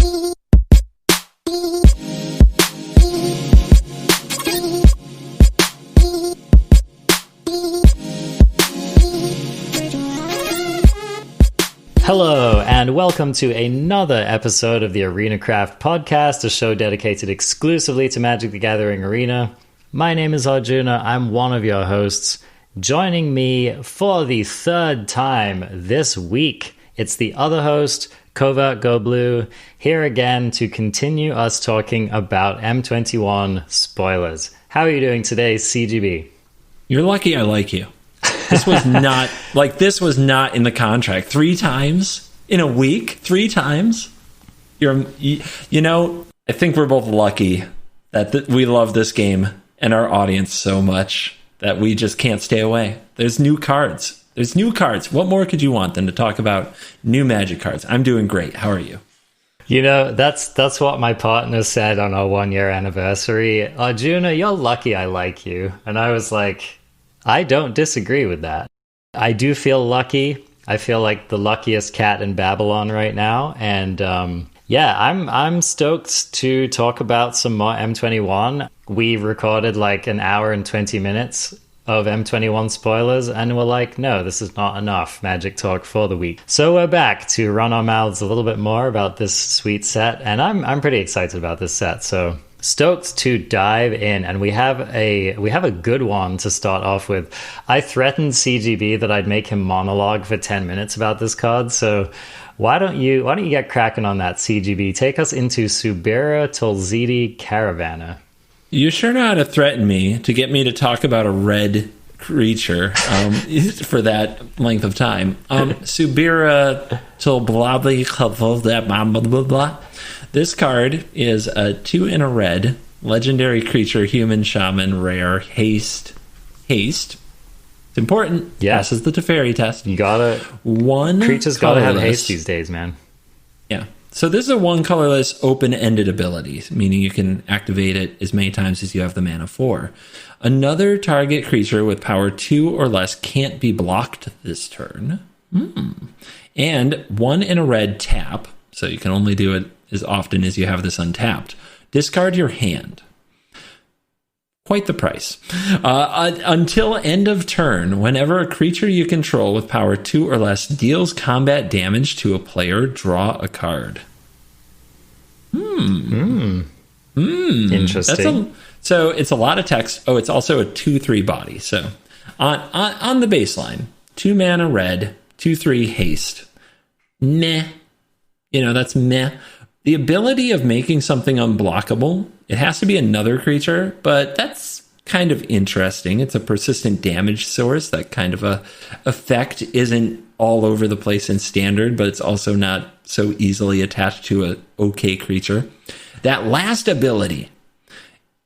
Hello, and welcome to another episode of the Arena Craft Podcast, a show dedicated exclusively to Magic the Gathering Arena. My name is Arjuna, I'm one of your hosts. Joining me for the third time this week, it's the other host, Covert Go Blue, here again to continue us talking about M21 Spoilers. How are you doing today, CGB? You're lucky I like you. This was not in the contract. 3 times in a week, 3 times. You know, I think we're both lucky that we love this game and our audience so much that we just can't stay away. There's new cards. What more could you want than to talk about new Magic cards? I'm doing great. How are you? You know, that's what my partner said on our 1-year anniversary. Arjuna, you're lucky I like you. And I was like, I don't disagree with that. I do feel lucky. I feel like the luckiest cat in Babylon right now. And yeah, I'm stoked to talk about some more M21. We recorded like an hour and 20 minutes of M21 spoilers, and we're like, no, this is not enough Magic talk for the week. So we're back to run our mouths a little bit more about this sweet set, and I'm pretty excited about this set. So stoked to dive in, and we have a good one to start off with. I threatened CGB that I'd make him monologue for 10 minutes about this card, so why don't you get cracking on that, CGB? Take us into Sabirah Tulzidi Caravaneer. You sure know how to threaten me to get me to talk about a red creature for that length of time. Sabirah Tulzidi. This card is a 2 in a red, legendary creature, human, shaman, rare, haste. It's important. Yeah. Passes the Teferi test. You gotta... Creatures gotta have haste these days, man. Yeah. So this is a 1 colorless, open-ended ability, meaning you can activate it as many times as you have the mana for. Another target creature with power 2 or less can't be blocked this turn. And 1 in a red tap, so you can only do it as often as you have this untapped. Discard your hand. Quite the price. Until end of turn, whenever a creature you control with power 2 or less deals combat damage to a player, draw a card. Interesting. So it's a lot of text. Oh, it's also a 2/3 body. So on the baseline, 2 mana red, 2/3 haste. Meh. That's meh. The ability of making something unblockable, it has to be another creature, but that's kind of interesting. It's a persistent damage source. That kind of a effect isn't all over the place in standard, but it's also not so easily attached to a okay creature. That last ability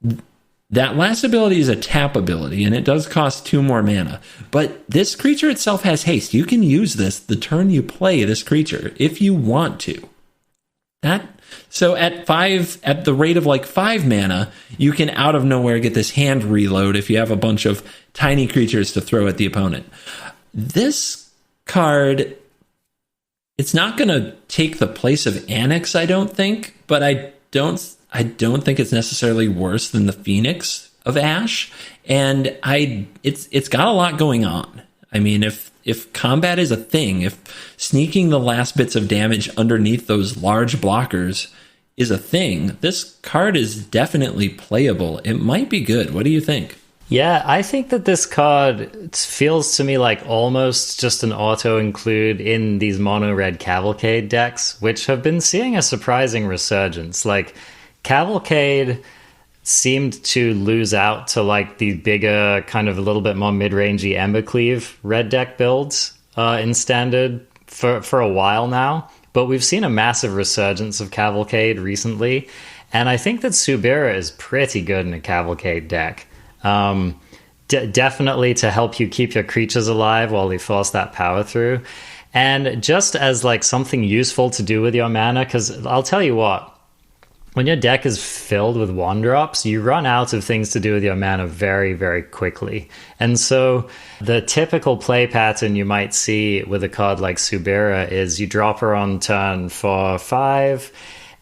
is a tap ability, and it does cost 2 more mana. But this creature itself has haste. You can use this the turn you play this creature if you want to. So at the rate of like 5 mana, you can out of nowhere get this hand reload if you have a bunch of tiny creatures to throw at the opponent. This card, it's not going to take the place of Annex, I don't think, but I don't think it's necessarily worse than the Phoenix of Ash, and it's got a lot going on. I mean, if combat is a thing, if sneaking the last bits of damage underneath those large blockers is a thing, this card is definitely playable. It might be good. What do you think? Yeah, I think that this card feels to me like almost just an auto-include in these mono-red Cavalcade decks, which have been seeing a surprising resurgence. Like, Cavalcade seemed to lose out to like the bigger, kind of a little bit more mid-rangey Embercleave red deck builds in Standard for a while now. But we've seen a massive resurgence of Cavalcade recently, and I think that Sabirah is pretty good in a Cavalcade deck. Definitely to help you keep your creatures alive while they force that power through. And just as like something useful to do with your mana, because I'll tell you what, when your deck is filled with 1-drops, you run out of things to do with your mana very, very quickly. And so the typical play pattern you might see with a card like Sabirah is you drop her on turn 4 or 5,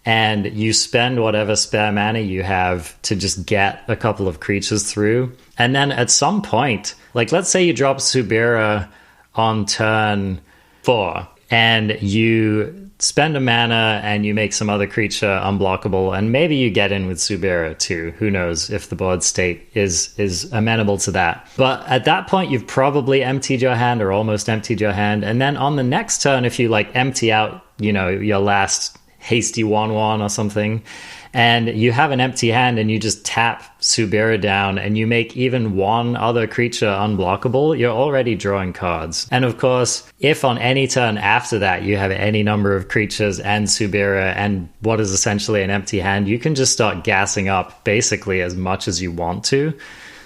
and you spend whatever spare mana you have to just get a couple of creatures through. And then at some point, like let's say you drop Sabirah on turn 4, and you spend a mana and you make some other creature unblockable, and maybe you get in with Sabirah too. Who knows if the board state is amenable to that. But at that point, you've probably emptied your hand or almost emptied your hand. And then on the next turn, if you like empty out, you know, your last hasty 1/1 or something, and you have an empty hand and you just tap Sabirah down and you make even one other creature unblockable, you're already drawing cards. And of course, if on any turn after that you have any number of creatures and Sabirah and what is essentially an empty hand, you can just start gassing up basically as much as you want to.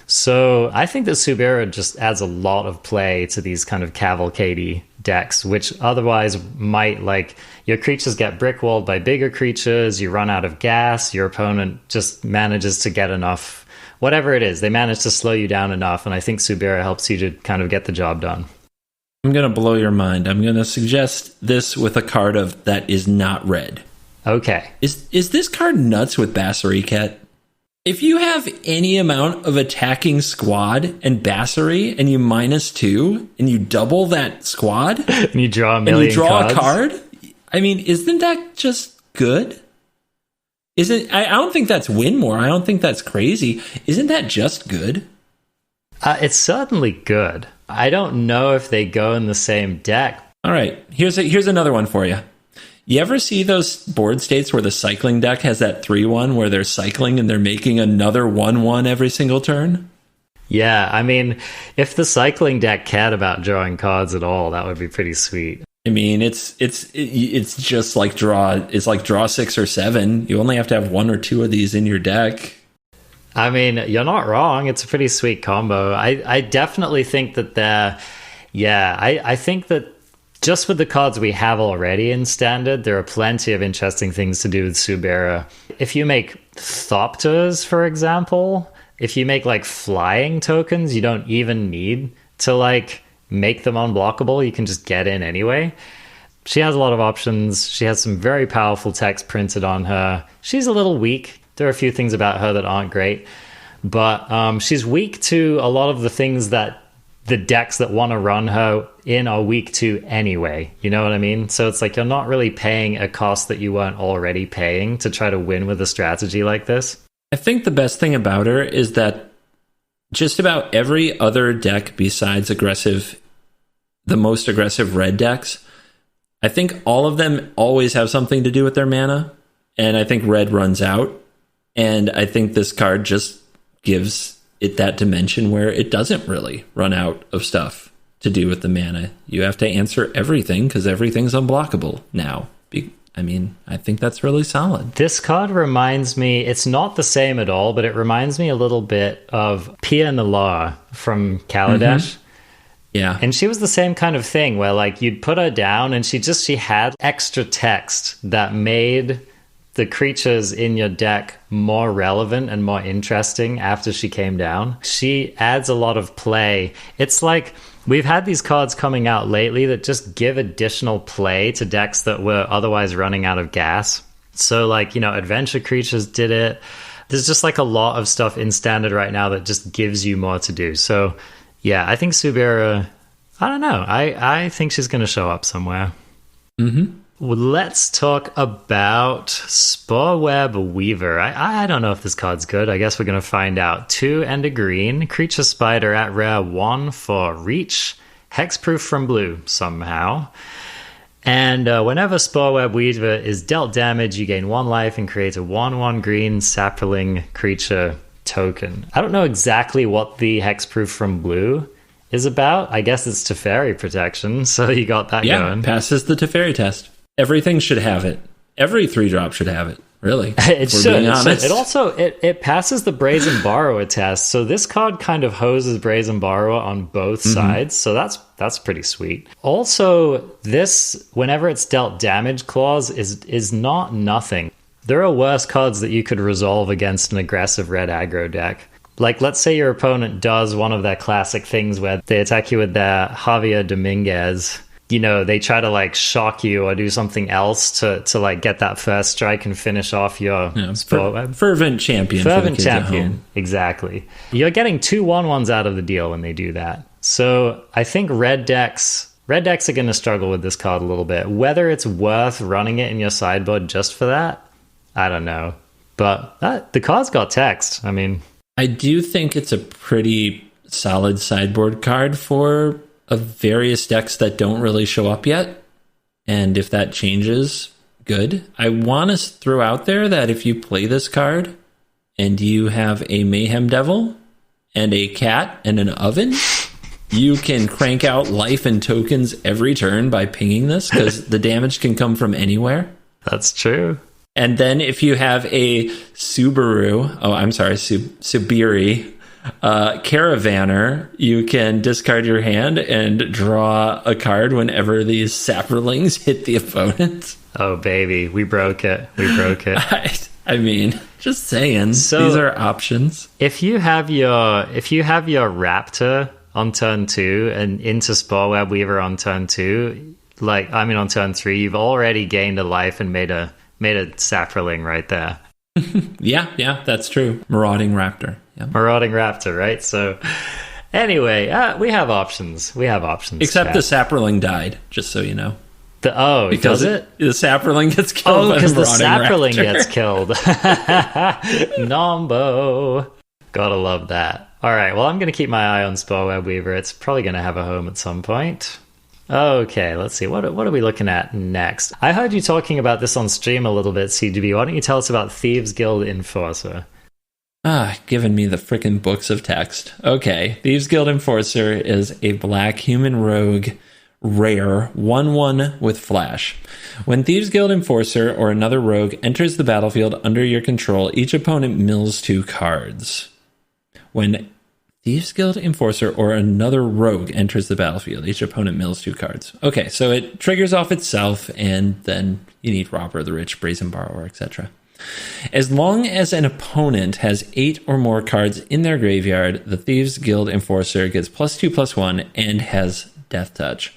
So I think that Sabirah just adds a lot of play to these kind of cavalcade decks, which otherwise might, like, your creatures get brickwalled by bigger creatures, you run out of gas, your opponent just manages to get enough, whatever it is, they manage to slow you down enough, and I think Sabirah helps you to kind of get the job done. I'm going to blow your mind. I'm going to suggest this with a card that is not red. Okay. Is this card nuts with Basariket? If you have any amount of attacking squad and Basari and you -2 and you double that squad and you draw a million cards. A card, I mean, isn't that just good? I don't think that's win more. I don't think that's crazy. Isn't that just good? It's certainly good. I don't know if they go in the same deck. All right, here's another one for you. You ever see those board states where the cycling deck has that 3/1 where they're cycling and they're making another 1/1 every single turn? Yeah, I mean, if the cycling deck cared about drawing cards at all, that would be pretty sweet. I mean, it's just like draw 6 or 7. You only have to have 1 or 2 of these in your deck. I mean, you're not wrong. It's a pretty sweet combo. I definitely think that I think that just with the cards we have already in Standard, there are plenty of interesting things to do with Sabirah. If you make Thopters, for example, if you make like flying tokens, you don't even need to like make them unblockable. You can just get in anyway. She has a lot of options. She has some very powerful text printed on her. She's a little weak. There are a few things about her that aren't great, but she's weak to a lot of the things that the decks that want to run her in are weak to anyway. You know what I mean? So it's like you're not really paying a cost that you weren't already paying to try to win with a strategy like this. I think the best thing about her is that just about every other deck besides the most aggressive red decks, I think all of them always have something to do with their mana, and I think red runs out, and I think this card just gives it that dimension where it doesn't really run out of stuff to do with the mana. You have to answer everything because everything's unblockable now. I mean, I think that's really solid. This card reminds me, it's not the same at all, but it reminds me a little bit of Pia Nalaar from Kaladesh. Mm-hmm. Yeah. And she was the same kind of thing where like you'd put her down and she had extra text that made the creatures in your deck more relevant and more interesting after she came down. She adds a lot of play. It's like we've had these cards coming out lately that just give additional play to decks that were otherwise running out of gas. So like, you know, Adventure Creatures did it. There's just like a lot of stuff in Standard right now that just gives you more to do. So yeah, I think Sabirah, I don't know. I think she's going to show up somewhere. Mm-hmm. Well, let's talk about Sporeweb Weaver. I don't know if this card's good. I guess we're going to find out. 2 and a green. Creature Spider at rare 1 for reach. Hexproof from blue somehow. And whenever Sporeweb Weaver is dealt damage, you gain 1 life and create a 1/1 green sapling creature token. I don't know exactly what the Hexproof from blue is about. I guess it's Teferi protection, so you got that going. Yeah, passes the Teferi test. Everything should have it. Every 3-drop should have it, really. It should. It also it passes the Brazen Borrower test, so this card kind of hoses Brazen Borrower on both sides, so that's pretty sweet. Also, this, whenever it's dealt damage clause, is not nothing. There are worse cards that you could resolve against an aggressive red aggro deck. Like, let's say your opponent does one of their classic things where they attack you with their Javier Dominguez, they try to like shock you or do something else to like get that first strike and finish off your Spore Web. Fervent champion. Fervent champion, exactly. You're getting 2 1/1s out of the deal when they do that. So I think red decks are going to struggle with this card a little bit. Whether it's worth running it in your sideboard just for that, I don't know. But the card's got text. I mean, I do think it's a pretty solid sideboard card for various decks that don't really show up yet. And if that changes, good. I want to throw out there that if you play this card and you have a Mayhem Devil and a cat and an oven, you can crank out life and tokens every turn by pinging this, because the damage can come from anywhere. That's true. And then if you have a Sabirah caravaneer, you can discard your hand and draw a card whenever these saprolings hit the opponent. Oh, baby. We broke it. I mean, just saying. So these are options. If you have your Raptor on turn 2 and into Spore Web Weaver on turn 2, on turn 3, you've already gained a life and made a saproling right there. Yeah, that's true. Marauding Raptor. Yeah. Marauding Raptor, right? So anyway, we have options. Except the saproling died, just so you know. Does it? The saproling gets killed. Because the saproling gets killed. Nombo. Gotta love that. All right, well, I'm going to keep my eye on Spore Web Weaver. It's probably going to have a home at some point. Okay, let's see. What are we looking at next? I heard you talking about this on stream a little bit, CDB. Why don't you tell us about Thieves Guild Enforcer? Giving me the frickin' books of text. Okay, Thieves Guild Enforcer is a black human rogue rare 1/1 with flash. When Thieves Guild Enforcer or another rogue enters the battlefield under your control, each opponent mills 2 cards. When Thieves Guild Enforcer or another rogue enters the battlefield, each opponent mills 2 cards. Okay, so it triggers off itself, and then you need Robber of the Rich, Brazen Borrower, etc. As long as an opponent has 8 or more cards in their graveyard, the Thieves Guild Enforcer gets +2/+1 and has Death Touch.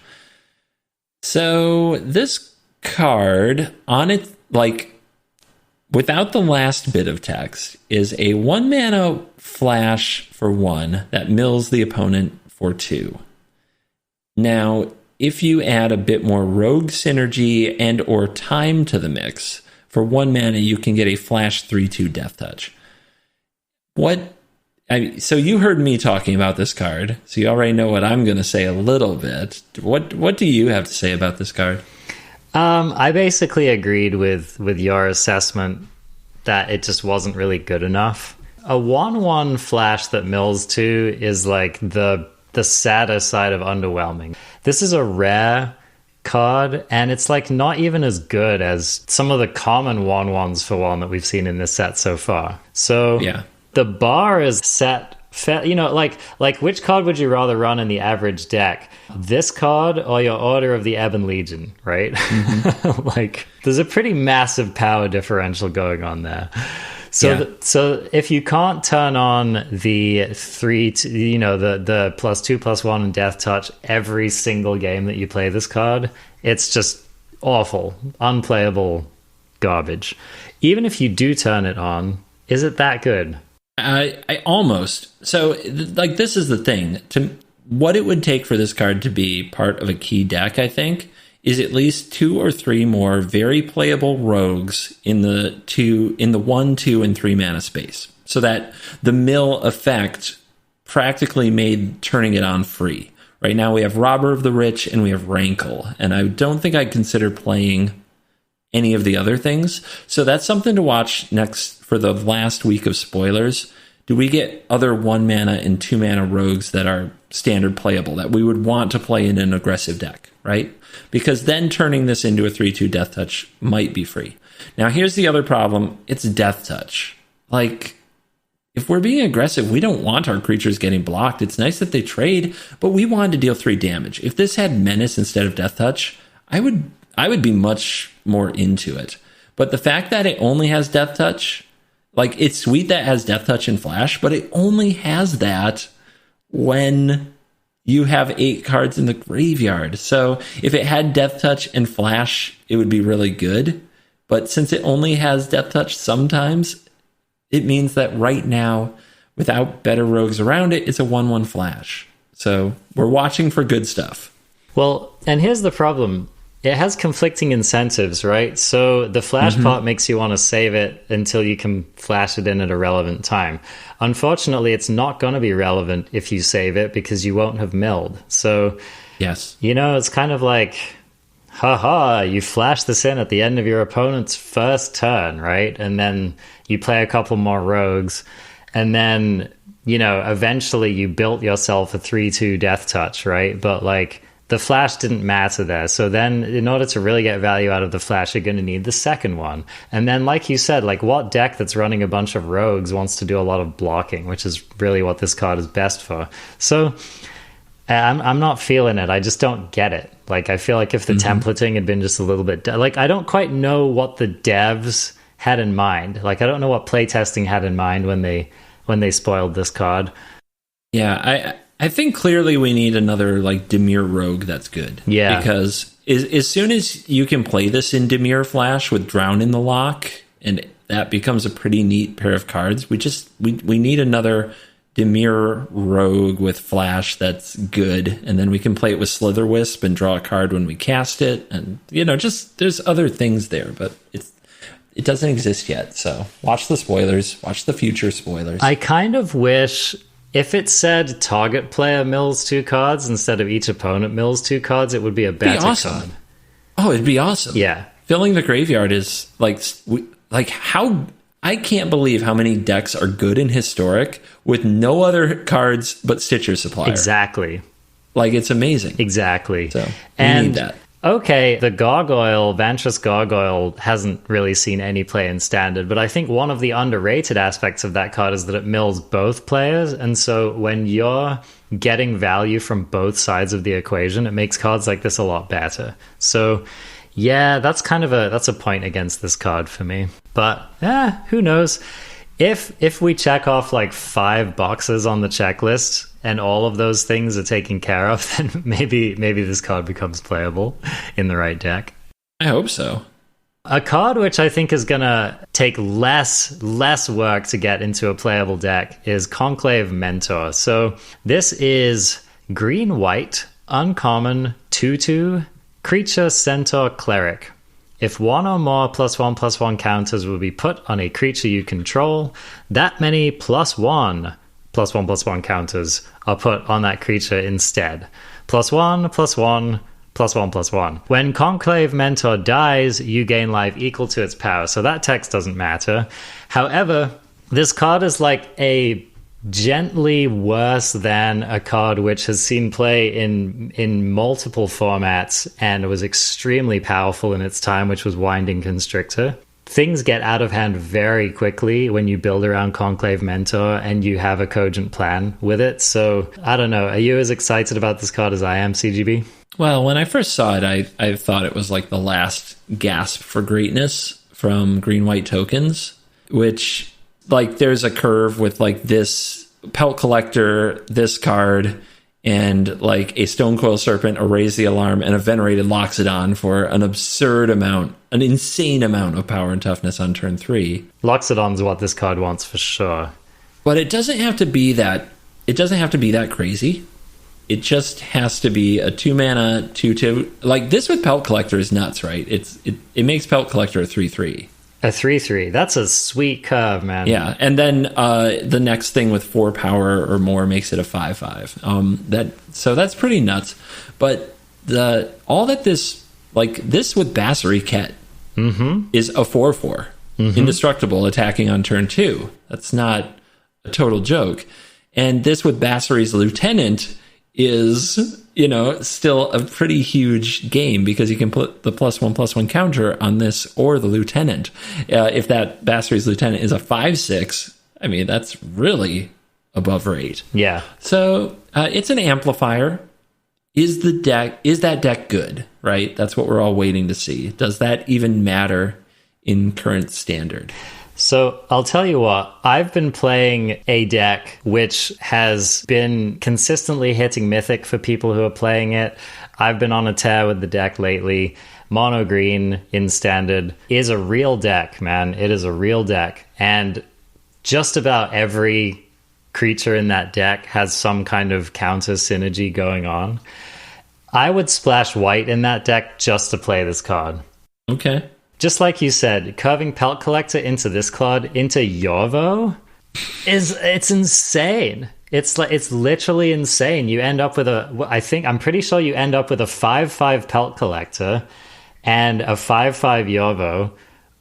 So this card, on it, without the last bit of text, is a 1-mana flash for 1 that mills the opponent for 2. Now, if you add a bit more rogue synergy and or time to the mix, for 1 mana you can get a flash 3/2 Death Touch. So you heard me talking about this card, so you already know what I'm going to say a little bit. What do you have to say about this card? I basically agreed with your assessment that it just wasn't really good enough. A 1/1 flash that mills 2 is like the sadder side of underwhelming. This is a rare card, and it's like not even as good as some of the common 1/1s for 1 that we've seen in this set so far. So yeah, the bar is set. Like which card would you rather run in the average deck? This card or your Order of the Ebon Legion, right? Mm-hmm. There's a pretty massive power differential going on there. So if you can't turn on the the +2/+1 and Death Touch every single game that you play this card, it's just awful, unplayable garbage. Even if you do turn it on, is it that good? I almost. So, this is the thing. What it would take for this card to be part of a key deck, I think, is at least 2 or 3 more very playable rogues in the 1, 2, and 3 mana space, so that the mill effect practically made turning it on free. Right now, we have Robber of the Rich and we have Rankle, and I don't think I'd consider playing any of the other things. So that's something to watch next for the last week of spoilers. Do we get other 1 mana and 2 mana rogues that are standard playable that we would want to play in an aggressive deck, right? Because then turning this into a 3/2 Death Touch might be free. Now, here's the other problem. It's Death Touch. If we're being aggressive, we don't want our creatures getting blocked. It's nice that they trade, but we want to deal 3 damage. If this had Menace instead of Death Touch, I would be much more into it. But the fact that it only has Death Touch, it's sweet that it has Death Touch and Flash, but it only has that when you have 8 cards in the graveyard. So if it had Death Touch and Flash, it would be really good. But since it only has Death Touch sometimes, it means that right now, without better rogues around it, it's a 1/1 Flash. So we're watching for good stuff. Well, and here's the problem. It has conflicting incentives, right? So the flash part makes you want to save it until you can flash it in at a relevant time. Unfortunately, it's not going to be relevant if you save it because you won't have milled. So, yes, it's kind of like, haha, you flash this in at the end of your opponent's first turn, right? And then you play a couple more rogues. And then, eventually you built yourself a 3/2 death touch, right? But the flash didn't matter there. So then in order to really get value out of the flash, you're going to need the second one. And then, like you said, what deck that's running a bunch of rogues wants to do a lot of blocking, which is really what this card is best for. So I'm not feeling it. I just don't get it. I feel like if the templating had been just a little bit... I don't quite know what the devs had in mind. I don't know what playtesting had in mind when they spoiled this card. Yeah, I think clearly we need another Dimir Rogue that's good. Yeah. Because as soon as you can play this in Dimir Flash with Drown in the Lock, and that becomes a pretty neat pair of cards, we need another Dimir Rogue with Flash that's good, and then we can play it with Slither Wisp and draw a card when we cast it, and just there's other things there, but it doesn't exist yet. So watch the spoilers, watch the future spoilers. I kind of wish... if it said target player mills 2 cards instead of each opponent mills 2 cards, it would be a better card. Oh, it'd be awesome. Yeah. Filling the graveyard is how... I can't believe how many decks are good in Historic with no other cards but Stitcher Supplier. Exactly. It's amazing. Exactly. So we need that. Okay, the Gargoyle, Vantress Gargoyle, hasn't really seen any play in Standard, but I think one of the underrated aspects of that card is that it mills both players, and so when you're getting value from both sides of the equation, it makes cards like this a lot better. So, yeah, that's a point against this card for me. But, who knows? If we check off 5 boxes on the checklist and all of those things are taken care of, then maybe this card becomes playable in the right deck. I hope so. A card which I think is going to take less work to get into a playable deck is Conclave Mentor. So this is green-white, uncommon, 2/2, creature, centaur, cleric. If one or more +1/+1 counters will be put on a creature you control, that many +1/+1 counters are put on that creature instead. +1/+1 +1/+1. When Conclave Mentor dies, you gain life equal to its power, so that text doesn't matter. However, this card is a gently worse than a card which has seen play in multiple formats and was extremely powerful in its time, which was Winding Constrictor. Things get out of hand very quickly when you build around Conclave Mentor and you have a cogent plan with it. So, I don't know. Are you as excited about this card as I am, CGB? Well, when I first saw it, I thought it was the last gasp for greatness from green-white tokens, which... there's a curve with this Pelt Collector, this card, and a Stonecoil Serpent, a Raise the Alarm, and a Venerated Loxodon for an insane amount of power and toughness on turn 3. Loxodon's what this card wants for sure. But it doesn't have to be that. It doesn't have to be that crazy. It just has to be a 2-mana 2/2. This with Pelt Collector is nuts, right? It makes Pelt Collector a 3/3. A 3/3. That's a sweet curve, man. Yeah, and then the next thing with 4 power or more makes it a 5/5. So that's pretty nuts. But all that this with Basari Ket is a 4/4. Indestructible, attacking on turn 2. That's not a total joke. And this with Basari's Lieutenant is, still a pretty huge game because you can put the +1/+1 counter on this or the Lieutenant. If that Basari's Lieutenant is a 5/6, I mean, that's really above rate. Yeah. So it's an amplifier. Is that deck good, right? That's what we're all waiting to see. Does that even matter in current Standard? So I'll tell you what, I've been playing a deck which has been consistently hitting Mythic for people who are playing it. I've been on a tear with the deck lately. Mono green in Standard is a real deck, man. It is a real deck. And just about every creature in that deck has some kind of counter synergy going on. I would splash white in that deck just to play this card. Okay. Just like you said, curving Pelt Collector into this card, into Yorvo, it's insane. It's literally insane. You end up with I'm pretty sure you end up with a 5/5 Pelt Collector and a 5/5 Yorvo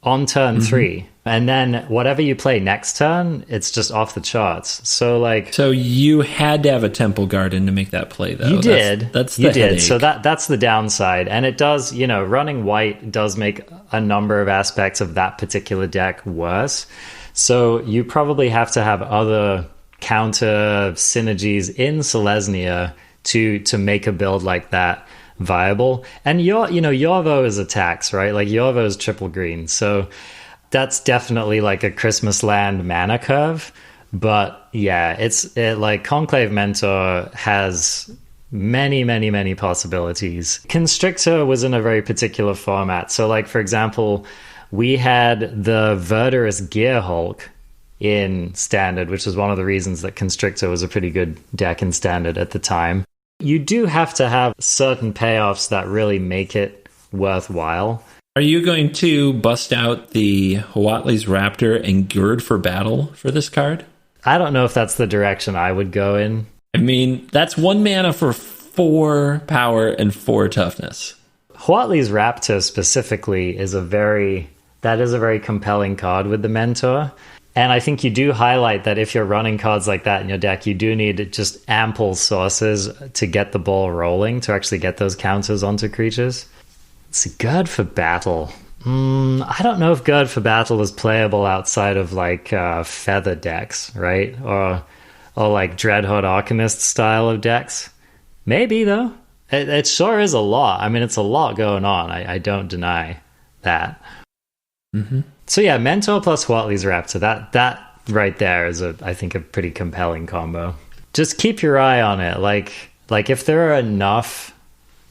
on turn 3. And then whatever you play next turn, it's just off the charts. So you had to have a Temple Garden to make that play, though. You did. That's the you did. headache. So that's the downside. And it does, running white does make a number of aspects of that particular deck worse. So you probably have to have other counter synergies in Selesnya to make a build like that viable. And Yorvo is a tax, right? Like Yorvo is triple green. So that's definitely like a Christmas land mana curve. But yeah, like Conclave Mentor has many, many, many possibilities. Constrictor was in a very particular format. So like, for example, we had the Verdurous Gear Hulk in Standard, which was one of the reasons that Constrictor was a pretty good deck in Standard at the time. You do have to have certain payoffs that really make it worthwhile. Are you going to bust out the Huatli's Raptor and Gird for Battle for this card? I don't know if that's the direction I would go in. I mean, that's 1 mana for 4 power and 4 toughness. Huatli's Raptor specifically is a very compelling card with the Mentor. And I think you do highlight that if you're running cards like that in your deck, you do need just ample sources to get the ball rolling, to actually get those counters onto creatures. It's Gird for Battle. I don't know if Gird for Battle is playable outside of like feather decks, right? Or like Dreadhorde Arcanist style of decks. Maybe, though. It sure is a lot. I mean, it's a lot going on. I don't deny that. Mm-hmm. So yeah, Mentor plus Huatli's Raptor. That right there is I think a pretty compelling combo. Just keep your eye on it. Like if there are enough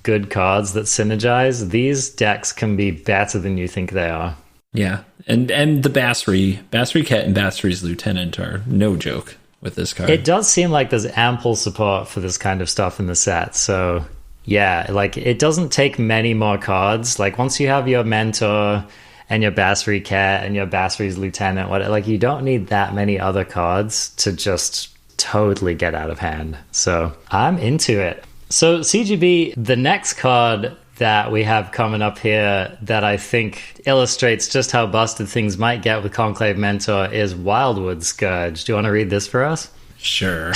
good cards that synergize, these decks can be better than you think they are. Yeah, and the Basri Ket and Basri's Lieutenant are no joke with this card. It does seem like there's ample support for this kind of stuff in the set. So yeah, like it doesn't take many more cards. Like once you have your Mentor and your Basri Ket and your Basri's Lieutenant, like you don't need that many other cards to just totally get out of hand. So I'm into it. So CGB, the next card that we have coming up here that I think illustrates just how busted things might get with Conclave Mentor is Wildwood Scourge. Do you want to read this for us? Sure.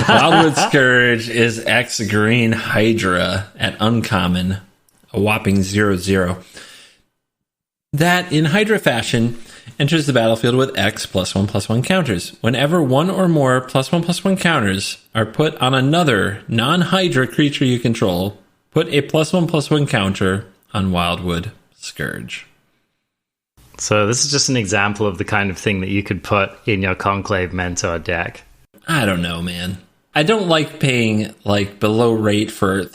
Wildwood Scourge is X Green Hydra at uncommon, a whopping 0/0. That, in Hydra fashion, enters the battlefield with X +1/+1 counters. Whenever one or more +1/+1 counters are put on another non-Hydra creature you control, put a +1/+1 counter on Wildwood Scourge. So this is just an example of the kind of thing that you could put in your Conclave Mentor deck. I don't know, man. I don't like paying like below rate for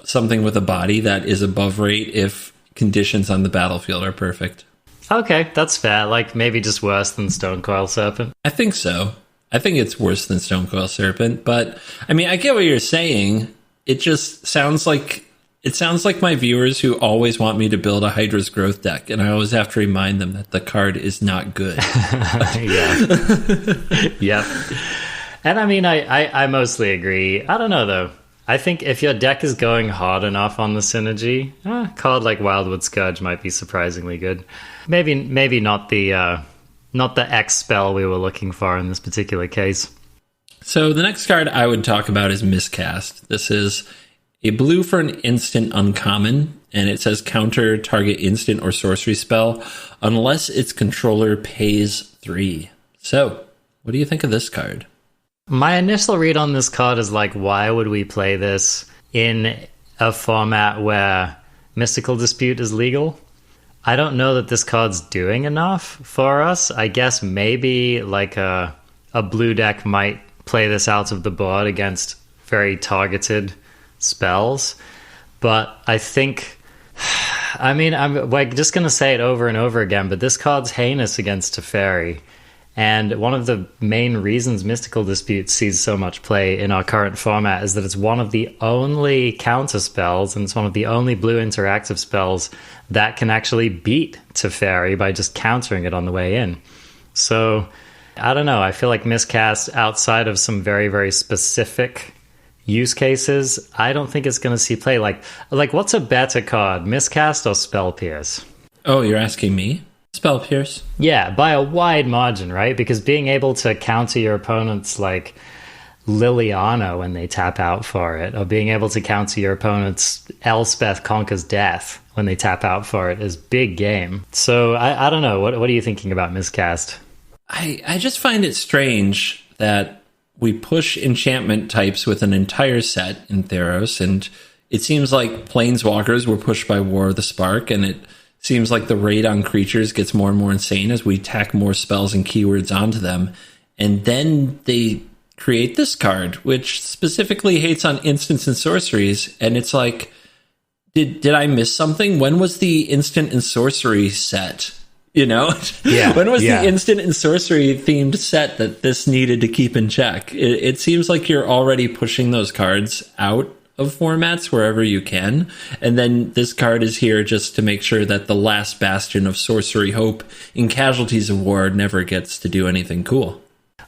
something with a body that is above rate if conditions on the battlefield are perfect. Okay, that's fair. Like maybe just worse than Stonecoil Serpent. I think so. I think it's worse than Stonecoil Serpent, but I mean, I get what you're saying. It just sounds like my viewers who always want me to build a Hydra's Growth deck, and I always have to remind them that the card is not good. Yeah. Yep. And I mean, I mostly agree. I don't know though. I think if your deck is going hard enough on the synergy, a card like Wildwood Scourge might be surprisingly good. Maybe not the X spell we were looking for in this particular case. So the next card I would talk about is Miscast. This is a blue for an instant uncommon, and it says counter target instant or sorcery spell unless its controller pays 3. So, what do you think of this card? My initial read on this card is like, why would we play this in a format where Mystical Dispute is legal? I don't know that this card's doing enough for us. I guess maybe like a blue deck might play this out of the board against very targeted spells. But I think, I mean, I'm like just going to say it over and over again, but this card's heinous against Teferi. And one of the main reasons Mystical Dispute sees so much play in our current format is that it's one of the only counter spells, and it's one of the only blue interactive spells that can actually beat Teferi by just countering it on the way in. So, I don't know. I feel like Miscast, outside of some very, very specific use cases, I don't think it's going to see play. Like what's a better card, Miscast or Spell Pierce? Oh, you're asking me? Spell Pierce. Yeah, by a wide margin, right? Because being able to counter your opponent's like Liliana when they tap out for it, or being able to counter your opponent's Elspeth Conquers Death when they tap out for it is big game. So I don't know. What are you thinking about Miscast? I just find it strange that we push enchantment types with an entire set in Theros, and it seems like Planeswalkers were pushed by War of the Spark, and it seems like the rate on creatures gets more and more insane as we tack more spells and keywords onto them. And then they create this card, which specifically hates on instants and sorceries. And it's like, did I miss something? When was the instant and sorcery set? You know? Yeah, when was the instant and sorcery themed set that this needed to keep in check? It seems like you're already pushing those cards out of formats wherever you can, and then this card is here just to make sure that the last bastion of sorcery hope in Casualties of War never gets to do anything cool.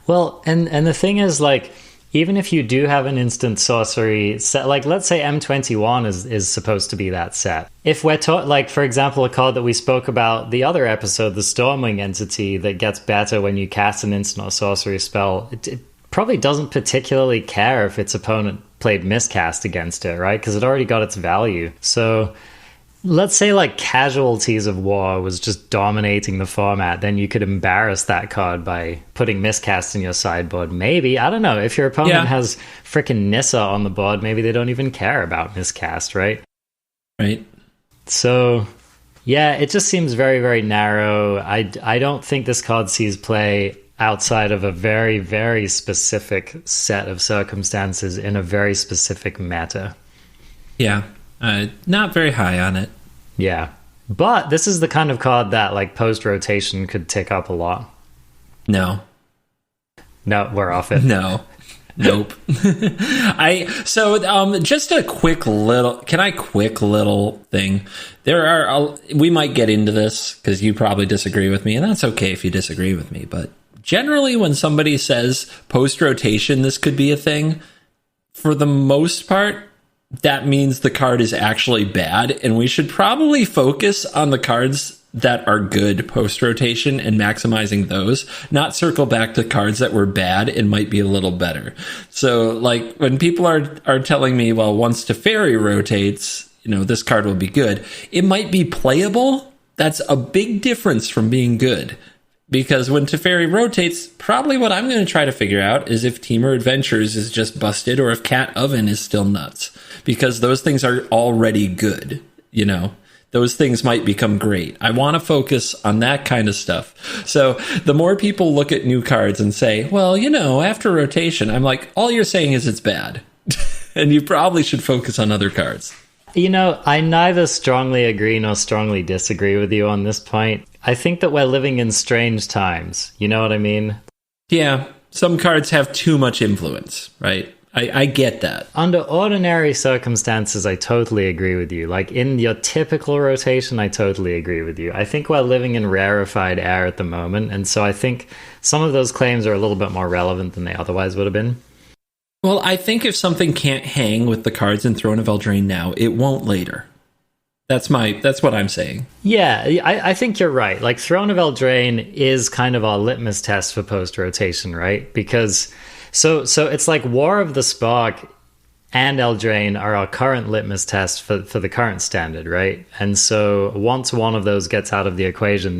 Well, and the thing is, like, even if you do have an instant sorcery set, like let's say M21 is supposed to be that set. If we're like, for example, a card that we spoke about the other episode, the Stormwing entity that gets better when you cast an instant or sorcery spell, it probably doesn't particularly care if its opponent played Miscast against it, right? Because it already got its value. So let's say like Casualties of War was just dominating the format, then you could embarrass that card by putting Miscast in your sideboard. Maybe, I don't know, if your opponent has freaking Nissa on the board, maybe they don't even care about Miscast, right? Right. So yeah, it just seems very, very narrow. I don't think this card sees play outside of a very, very specific set of circumstances in a very specific meta. Yeah, not very high on it. Yeah. But this is the kind of card that, like, post-rotation could tick up a lot. No, we're off it. No. Nope. Just a quick little thing. We might get into this because you probably disagree with me, and that's okay if you disagree with me, but generally, when somebody says post-rotation, this could be a thing, for the most part, that means the card is actually bad, and we should probably focus on the cards that are good post-rotation and maximizing those, not circle back to cards that were bad and might be a little better. So, like, when people are telling me, well, once Teferi rotates, this card will be good, it might be playable. That's a big difference from being good. Because when Teferi rotates, probably what I'm going to try to figure out is if Temur Adventures is just busted or if Cat Oven is still nuts. Because those things are already good, Those things might become great. I want to focus on that kind of stuff. So the more people look at new cards and say, well, after rotation, I'm like, all you're saying is it's bad. And you probably should focus on other cards. I neither strongly agree nor strongly disagree with you on this point. I think that we're living in strange times. You know what I mean? Yeah, some cards have too much influence, right? I get that. Under ordinary circumstances, I totally agree with you. Like, in your typical rotation, I totally agree with you. I think we're living in rarefied air at the moment, and so I think some of those claims are a little bit more relevant than they otherwise would have been. Well, I think if something can't hang with the cards in Throne of Eldraine now, it won't later. That's what I'm saying. Yeah, I think you're right. Like, Throne of Eldraine is kind of our litmus test for post-rotation, right? Because so it's like War of the Spark and Eldraine are our current litmus test for the current standard, right? And so once one of those gets out of the equation,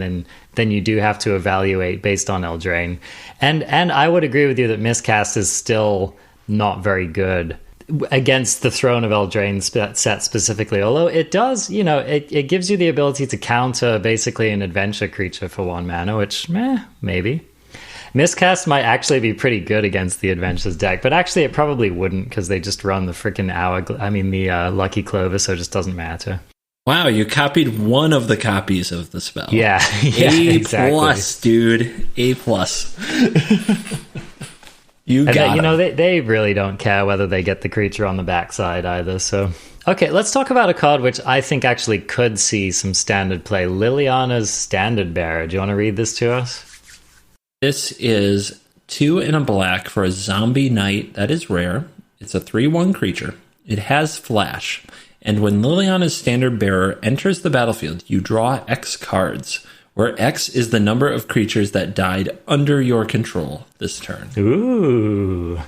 then you do have to evaluate based on Eldraine. And I would agree with you that Miscast is still not very good. against the Throne of Eldraine set specifically. Although it does, it gives you the ability to counter basically an adventure creature for 1 mana, which, maybe. Miscast might actually be pretty good against the Adventures deck, but actually it probably wouldn't because they just run the freaking the Lucky Clover, so it just doesn't matter. Wow, you copied one of the copies of the spell. Yeah, exactly. A+, dude. A+. You got they really don't care whether they get the creature on the backside either, so... Okay, let's talk about a card which I think actually could see some standard play. Liliana's Standard Bearer. Do you want to read this to us? This is 2 and a black for a zombie knight. That is rare. It's a 3/1 creature. It has flash. And when Liliana's Standard Bearer enters the battlefield, you draw X cards, where X is the number of creatures that died under your control this turn. Ooh.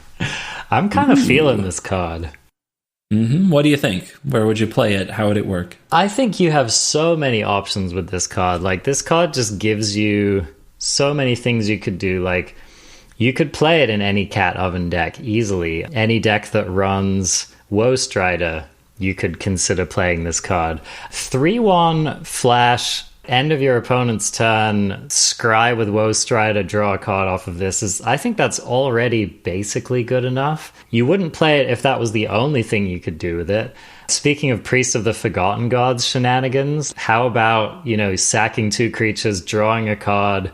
I'm kind of feeling this card. What do you think? Where would you play it? How would it work? I think you have so many options with this card. Like, this card just gives you so many things you could do. Like, you could play it in any Cat Oven deck easily. Any deck that runs Woe Strider, you could consider playing this card. 3/1 flash, end of your opponent's turn, scry with Woe Strider, draw a card off of this. I think that's already basically good enough. You wouldn't play it if that was the only thing you could do with it. Speaking of Priest of the Forgotten Gods shenanigans, how about, sacking 2 creatures, drawing a card,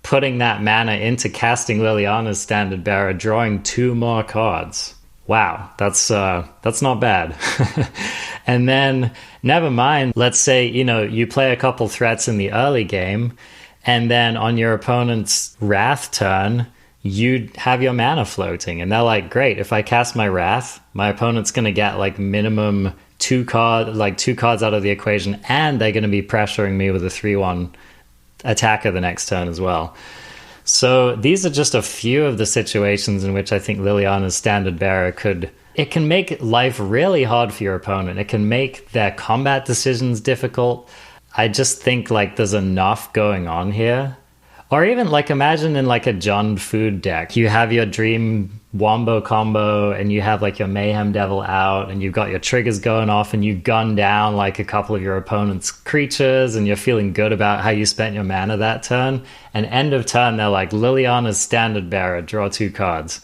putting that mana into casting Liliana's Standard Bearer, drawing 2 more cards. Wow, that's not bad. And then, never mind, let's say, you play a couple threats in the early game, and then on your opponent's Wrath turn, you have your mana floating, and they're like, great, if I cast my Wrath, my opponent's going to get like minimum 2 cards out of the equation, and they're going to be pressuring me with a 3/1 attacker the next turn as well. So these are just a few of the situations in which I think Liliana's Standard Bearer it can make life really hard for your opponent. It can make their combat decisions difficult. I just think there's enough going on here. Or even imagine in a John Food deck, you have your Dream Wombo combo and you have your Mayhem Devil out and you've got your triggers going off and you gun down a couple of your opponent's creatures and you're feeling good about how you spent your mana that turn. And end of turn, they're like, Liliana's Standard Bearer, draw 2 cards.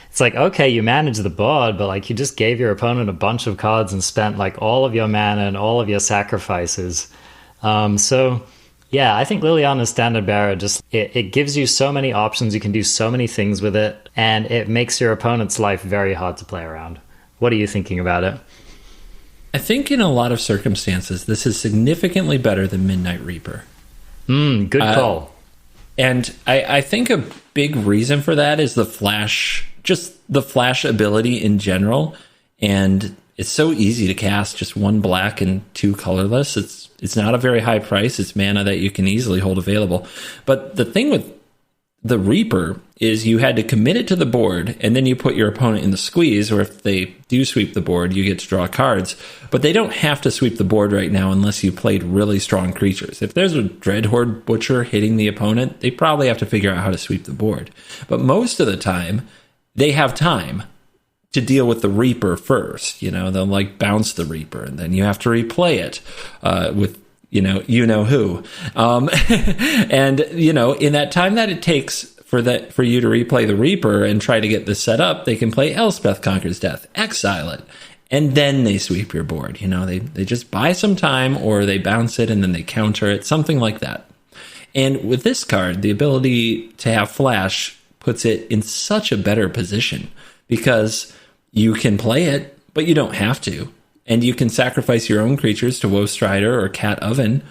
It's okay, you manage the board, but you just gave your opponent a bunch of cards and spent all of your mana and all of your sacrifices. Yeah, I think Liliana's Standard Bearer it gives you so many options, you can do so many things with it, and it makes your opponent's life very hard to play around. What are you thinking about it? I think in a lot of circumstances, this is significantly better than Midnight Reaper. Good call. And I think a big reason for that is the flash ability in general, and it's so easy to cast, just 1 black and 2 colorless. It's not a very high price. It's mana that you can easily hold available. But the thing with the Reaper is you had to commit it to the board, and then you put your opponent in the squeeze, or if they do sweep the board, you get to draw cards. But they don't have to sweep the board right now unless you played really strong creatures. If there's a Dreadhorde Butcher hitting the opponent, they probably have to figure out how to sweep the board. But most of the time, they have time to deal with the Reaper first. They'll bounce the Reaper, and then you have to replay it with who. And in that time that it takes for you to replay the Reaper and try to get this set up, they can play Elspeth Conquers Death, exile it, and then they sweep your board. They just buy some time, or they bounce it and then they counter it, something like that. And with this card, the ability to have flash puts it in such a better position, because you can play it, but you don't have to. And you can sacrifice your own creatures to Woe Strider or Cat Oven,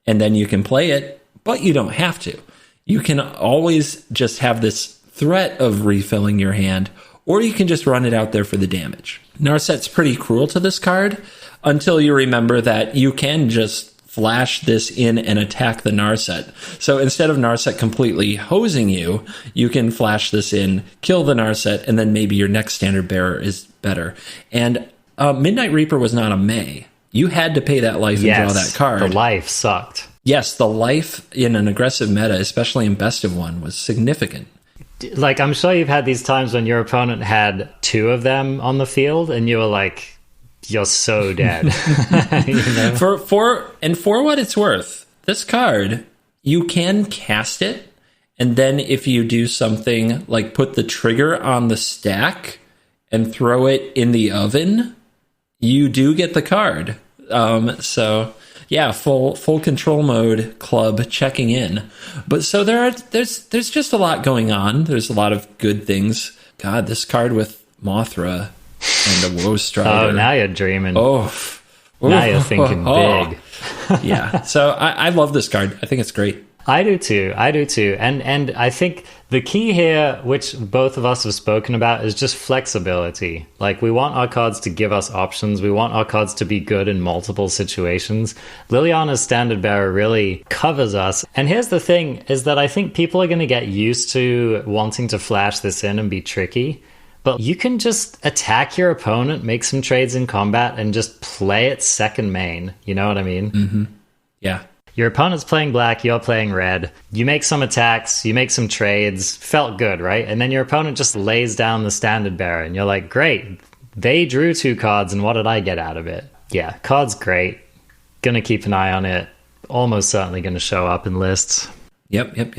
and then you can play it, but you don't have to. You can always just have this threat of refilling your hand, or you can just run it out there for the damage. Narset's pretty cruel to this card until you remember that you can just flash this in and attack the Narset. So instead of Narset completely hosing you, you can flash this in, kill the Narset, and then maybe your next Standard Bearer is better. And Midnight Reaper was not a May. You had to pay that life and draw that card. The life sucked. Yes, the life in an aggressive meta, especially in Best of One, was significant. Like, I'm sure you've had these times when your opponent had two of them on the field and you were like, you're so dead. You know? For what it's worth, this card, you can cast it, and then if you do something like put the trigger on the stack and throw it in the oven, you do get the card. So yeah, full control mode club checking in. But so there's just a lot going on. There's a lot of good things. God, this card with Mothra and the Woe Strider. Oh, now you're dreaming. Oh, now you're thinking big. Yeah. So I love this card. I think it's great. I do too. And I think the key here, which both of us have spoken about, is just flexibility. Like, we want our cards to give us options. We want our cards to be good in multiple situations. Liliana's Standard Bearer really covers us. And here's the thing, is that I think people are going to get used to wanting to flash this in and be tricky. But you can just attack your opponent, make some trades in combat, and just play it second main. You know what I mean? Mm-hmm. Yeah. Your opponent's playing black, you're playing red. You make some attacks, you make some trades. Felt good, right? And then your opponent just lays down the Standard Bearer, and you're like, great. They drew two cards, and what did I get out of it? Yeah, card's great. Gonna keep an eye on it. Almost certainly gonna show up in lists. Yep.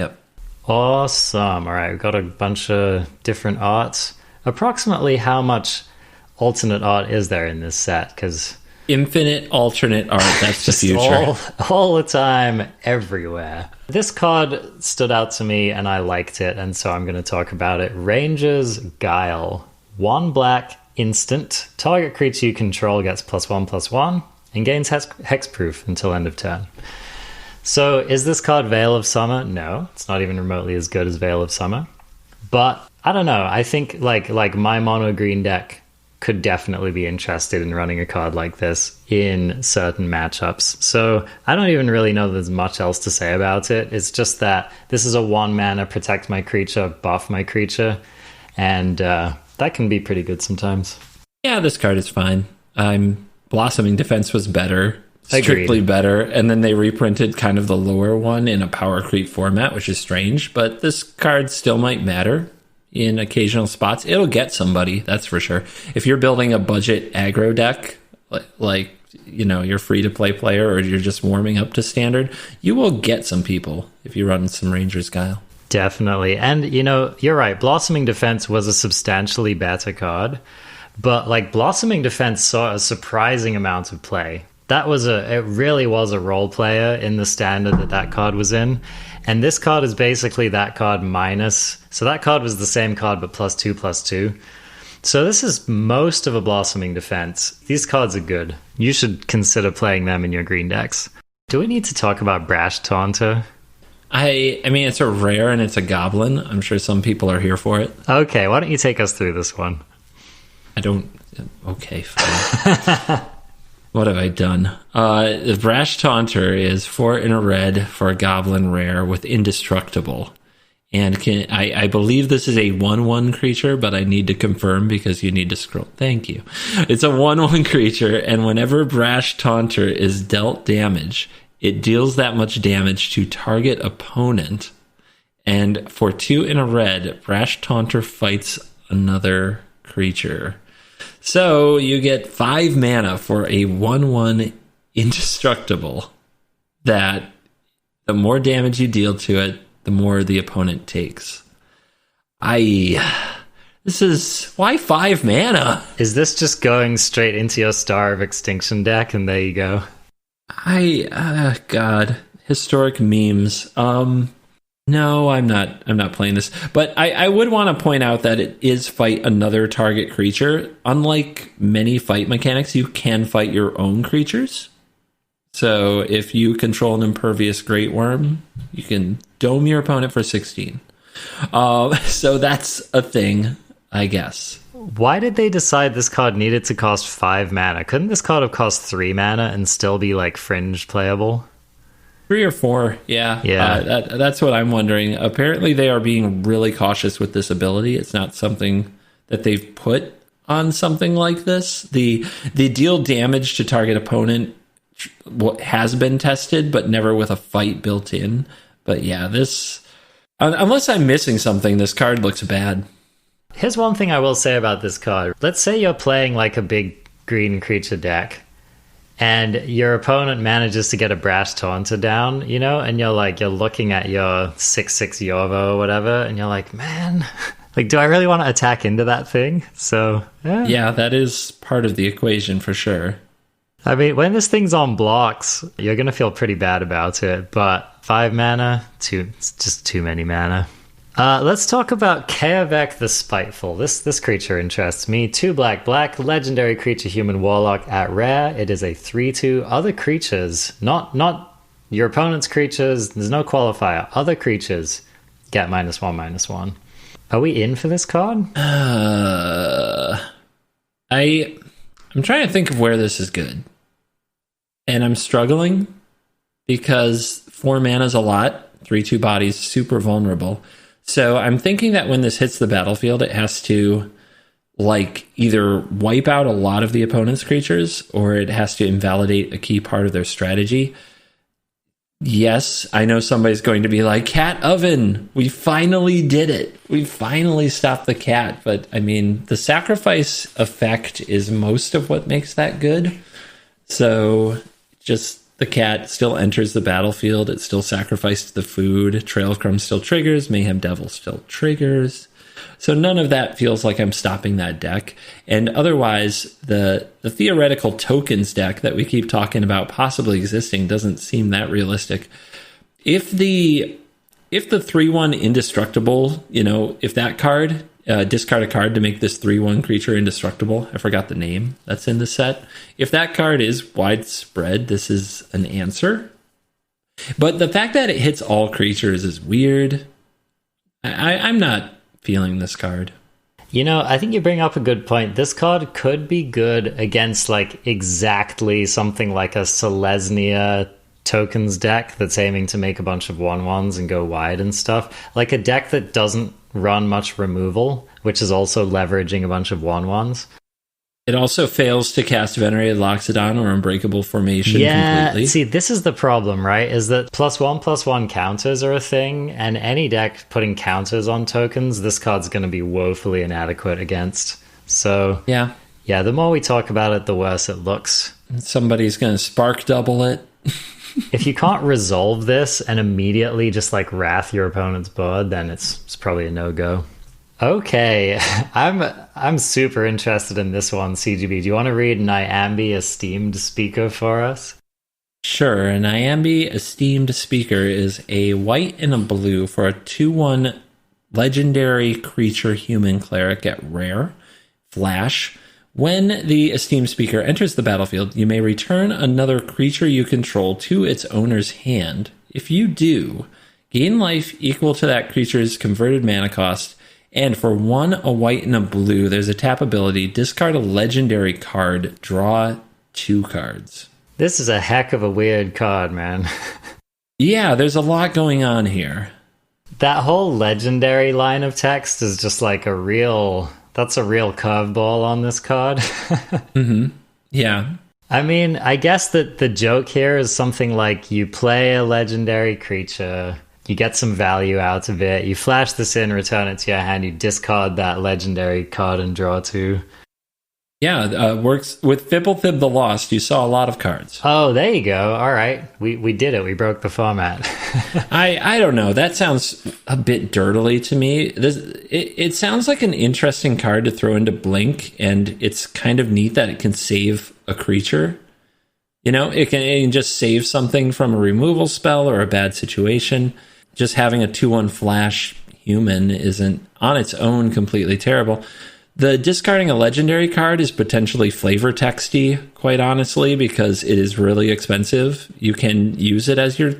Awesome. All right, we've got a bunch of different arts. Approximately how much alternate art is there in this set? Because infinite alternate art, that's the future. All the time, everywhere. This card stood out to me and I liked it, and so I'm going to talk about it. Ranger's Guile. 1 black, instant. Target creature you control gets +1/+1 and gains hexproof until end of turn. So is this card Veil of Summer? No, it's not even remotely as good as Veil of Summer. But I don't know. I think like my mono green deck could definitely be interested in running a card like this in certain matchups. So I don't even really know there's much else to say about it. It's just that this is a 1 mana protect my creature, buff my creature, and that can be pretty good sometimes. Yeah, this card is fine. Blossoming Defense was better. Strictly Agreed. better, and then they reprinted kind of the lower one in a power creep format, which is strange, but this card still might matter in occasional spots. It'll get somebody, that's for sure. If you're building a budget aggro deck, like you know, you're free to play player, or you're just warming up to standard, you will get some people if you run some Ranger's Guile. Definitely. And you know, you're right, Blossoming Defense was a substantially better card, but like Blossoming Defense saw a surprising amount of play. It really was a role player in the standard that card was in. And this card is basically that card minus. So that card was the same card, but +2/+2. So this is most of a Blossoming Defense. These cards are good. You should consider playing them in your green decks. Do we need to talk about Brash Taunter? I mean, it's a rare and it's a goblin. I'm sure some people are here for it. Okay, why don't you take us through this one? Okay, fine. What have I done? The Brash Taunter is 4 in a red for a goblin rare with indestructible. And I believe this is a 1/1 creature, but I need to confirm because you need to scroll. Thank you. It's a 1/1 creature, and whenever Brash Taunter is dealt damage, it deals that much damage to target opponent. And for 2 in a red, Brash Taunter fights another creature. So you get 5 mana for a 1/1 indestructible that the more damage you deal to it, the more the opponent takes. Why 5 mana? Is this just going straight into your Star of Extinction deck and there you go? God, historic memes. No, I'm not playing this. But I would want to point out that it is fight another target creature. Unlike many fight mechanics, you can fight your own creatures. So if you control an Impervious Great Worm, you can dome your opponent for 16. So that's a thing, I guess. Why did they decide this card needed to cost 5 mana? Couldn't this card have cost 3 mana and still be like fringe playable? 3 or 4, yeah. That's what I'm wondering. Apparently they are being really cautious with this ability. It's not something that they've put on something like this. The deal damage to target opponent has been tested, but never with a fight built in. But yeah, this Unless I'm missing something, this card looks bad. Here's one thing I will say about this card. Let's say you're playing like a big green creature deck, and your opponent manages to get a Brash taunter down, you know, and you're looking at your 6/6 Yorvo or whatever, and you're like, man, like, do I really want to attack into that thing? So, yeah, that is part of the equation for sure. I mean, when this thing's on blocks, you're going to feel pretty bad about it, but 5 mana, it's just too many mana. Let's talk about Kaervek the Spiteful. This creature interests me. 2 black, legendary creature, human warlock at rare. It is a 3/2. Other creatures, not your opponent's creatures, there's no qualifier. Other creatures get -1/-1. Are we in for this card? I'm trying to think of where this is good. And I'm struggling because 4 mana is a lot. 3/2 bodies, super vulnerable. So I'm thinking that when this hits the battlefield, it has to like either wipe out a lot of the opponent's creatures or it has to invalidate a key part of their strategy. Yes, I know somebody's going to be like, cat oven, we finally did it. We finally stopped the cat. But I mean, the sacrifice effect is most of what makes that good. So just the cat still enters the battlefield. It still sacrifices the food. Trail of Crumbs still triggers. Mayhem Devil still triggers. So none of that feels like I'm stopping that deck. And otherwise, the theoretical tokens deck that we keep talking about possibly existing doesn't seem that realistic. If the 3/1 indestructible, you know, if that card, discard a card to make this 3/1 creature indestructible. I forgot the name that's in the set. If that card is widespread, this is an answer. But the fact that it hits all creatures is weird. I'm not feeling this card. You know, I think you bring up a good point. This card could be good against like exactly something like a Selesnya tokens deck that's aiming to make a bunch of 1/1s and go wide and stuff. Like a deck that doesn't run much removal, which is also leveraging a bunch of 1/1s. It also fails to cast Venerated Loxodon or Unbreakable Formation completely. See, this is the problem, right? Is that +1/+1 counters are a thing, and any deck putting counters on tokens, this card's going to be woefully inadequate against. So, yeah, the more we talk about it, the worse it looks. Somebody's going to spark double it. If you can't resolve this and immediately just like wrath your opponent's board, then it's probably a no-go. Okay, I'm super interested in this one, CGB. Do you want to read Niambi Esteemed Speaker for us? Sure. Niambi Esteemed Speaker is a white and a blue for a 2/1 legendary creature human cleric at rare. Flash. When the Esteemed Speaker enters the battlefield, you may return another creature you control to its owner's hand. If you do, gain life equal to that creature's converted mana cost. And for 1, a white and a blue, there's a tap ability. Discard a legendary card. Draw 2 cards. This is a heck of a weird card, man. Yeah, there's a lot going on here. That whole legendary line of text is just like that's a real curveball on this card. Mm-hmm. Yeah. I mean, I guess that the joke here is something like you play a legendary creature, you get some value out of it, you flash this in, return it to your hand, you discard that legendary card and draw 2. Yeah, works with Fibblethib the Lost. You saw a lot of cards. Oh, there you go. All right. We did it. We broke the format. I don't know. That sounds a bit dirtily to me. It sounds like an interesting card to throw into Blink, and it's kind of neat that it can save a creature. You know, it can just save something from a removal spell or a bad situation. Just having a 2/1 flash human isn't on its own completely terrible. The discarding a legendary card is potentially flavor texty, quite honestly, because it is really expensive. You can use it as your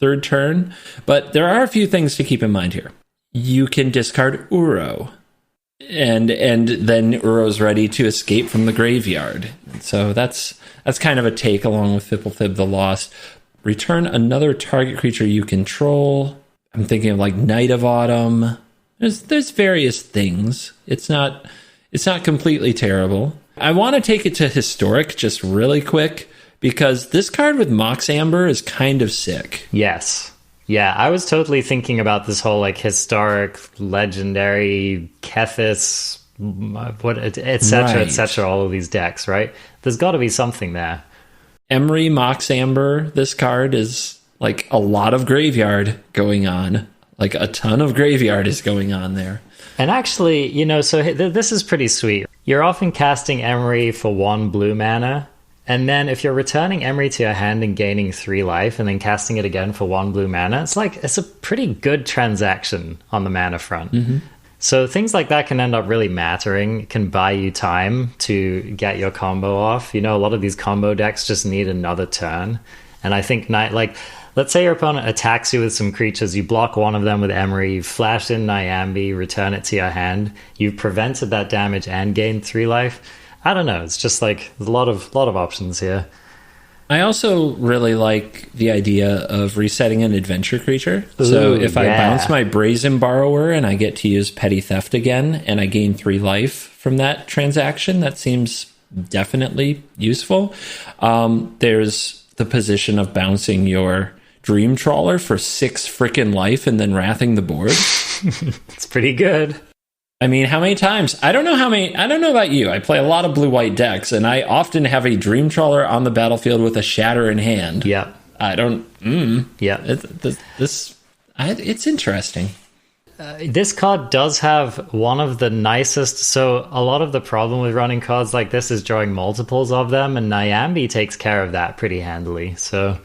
3rd turn, but there are a few things to keep in mind here. You can discard Uro, and then Uro's ready to escape from the graveyard. So that's kind of a take along with Fibblethib the Lost. Return another target creature you control. I'm thinking of like Night of Autumn. There's various things. It's not completely terrible. I want to take it to Historic just really quick because this card with Mox Amber is kind of sick. Yes. Yeah, I was totally thinking about this whole like historic, legendary, Kethis, what, etc., Right. etc., all of these decks, right? There's got to be something there. Emery Mox Amber, this card is like a lot of graveyard going on. Like a ton of graveyard is going on there. And actually, so this is pretty sweet. You're often casting Emery for 1 blue mana, and then if you're returning Emery to your hand and gaining 3 life, and then casting it again for 1 blue mana, it's a pretty good transaction on the mana front. Mm-hmm. So things like that can end up really mattering. It can buy you time to get your combo off. A lot of these combo decks just need another turn. And I think, let's say your opponent attacks you with some creatures, you block one of them with Emery, you flash in Niambi, return it to your hand, you've prevented that damage and gained 3 life. I don't know, it's just like there's a lot of options here. I also really like the idea of resetting an adventure creature. So if I bounce my Brazen Borrower and I get to use Petty Theft again and I gain 3 life from that transaction, that seems definitely useful. There's the position of bouncing your Dream Trawler for 6 frickin' life and then wrathing the board. It's pretty good. I mean, how many times? I don't know about you. I play a lot of blue-white decks, and I often have a Dream Trawler on the battlefield with a Shatter in hand. Yeah. Yeah. It's interesting. This card does have one of the nicest... So a lot of the problem with running cards like this is drawing multiples of them, and Niambi takes care of that pretty handily, so...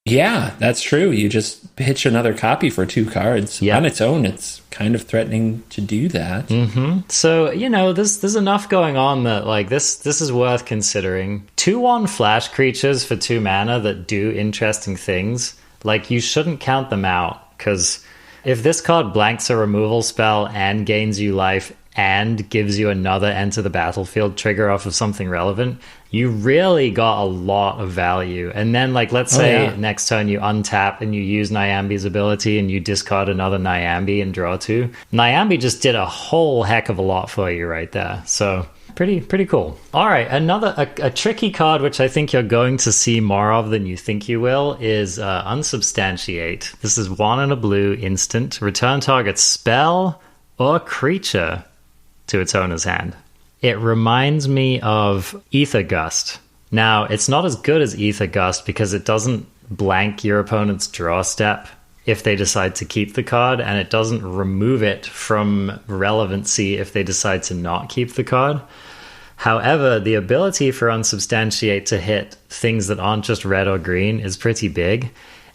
Yeah, that's true. You just pitch another copy for 2 cards. Yep. On its own, it's kind of threatening to do that. Mm-hmm. So, there's enough going on that, like, this is worth considering. 2/1 flash creatures for 2 mana that do interesting things, like, you shouldn't count them out, because if this card blanks a removal spell and gains you life and gives you another enter the battlefield trigger off of something relevant, you really got a lot of value. And then, like, let's say next turn you untap and you use Niambi's ability and you discard another Niambi and draw 2. Niambi just did a whole heck of a lot for you right there. So pretty cool. All right, a tricky card which I think you're going to see more of than you think you will is Unsubstantiate. This is 1 and a blue instant. Return target spell or creature to its owner's hand. It reminds me of Ether Gust. Now, it's not as good as Ether Gust because it doesn't blank your opponent's draw step if they decide to keep the card, and it doesn't remove it from relevancy if they decide to not keep the card. However, the ability for Unsubstantiate to hit things that aren't just red or green is pretty big.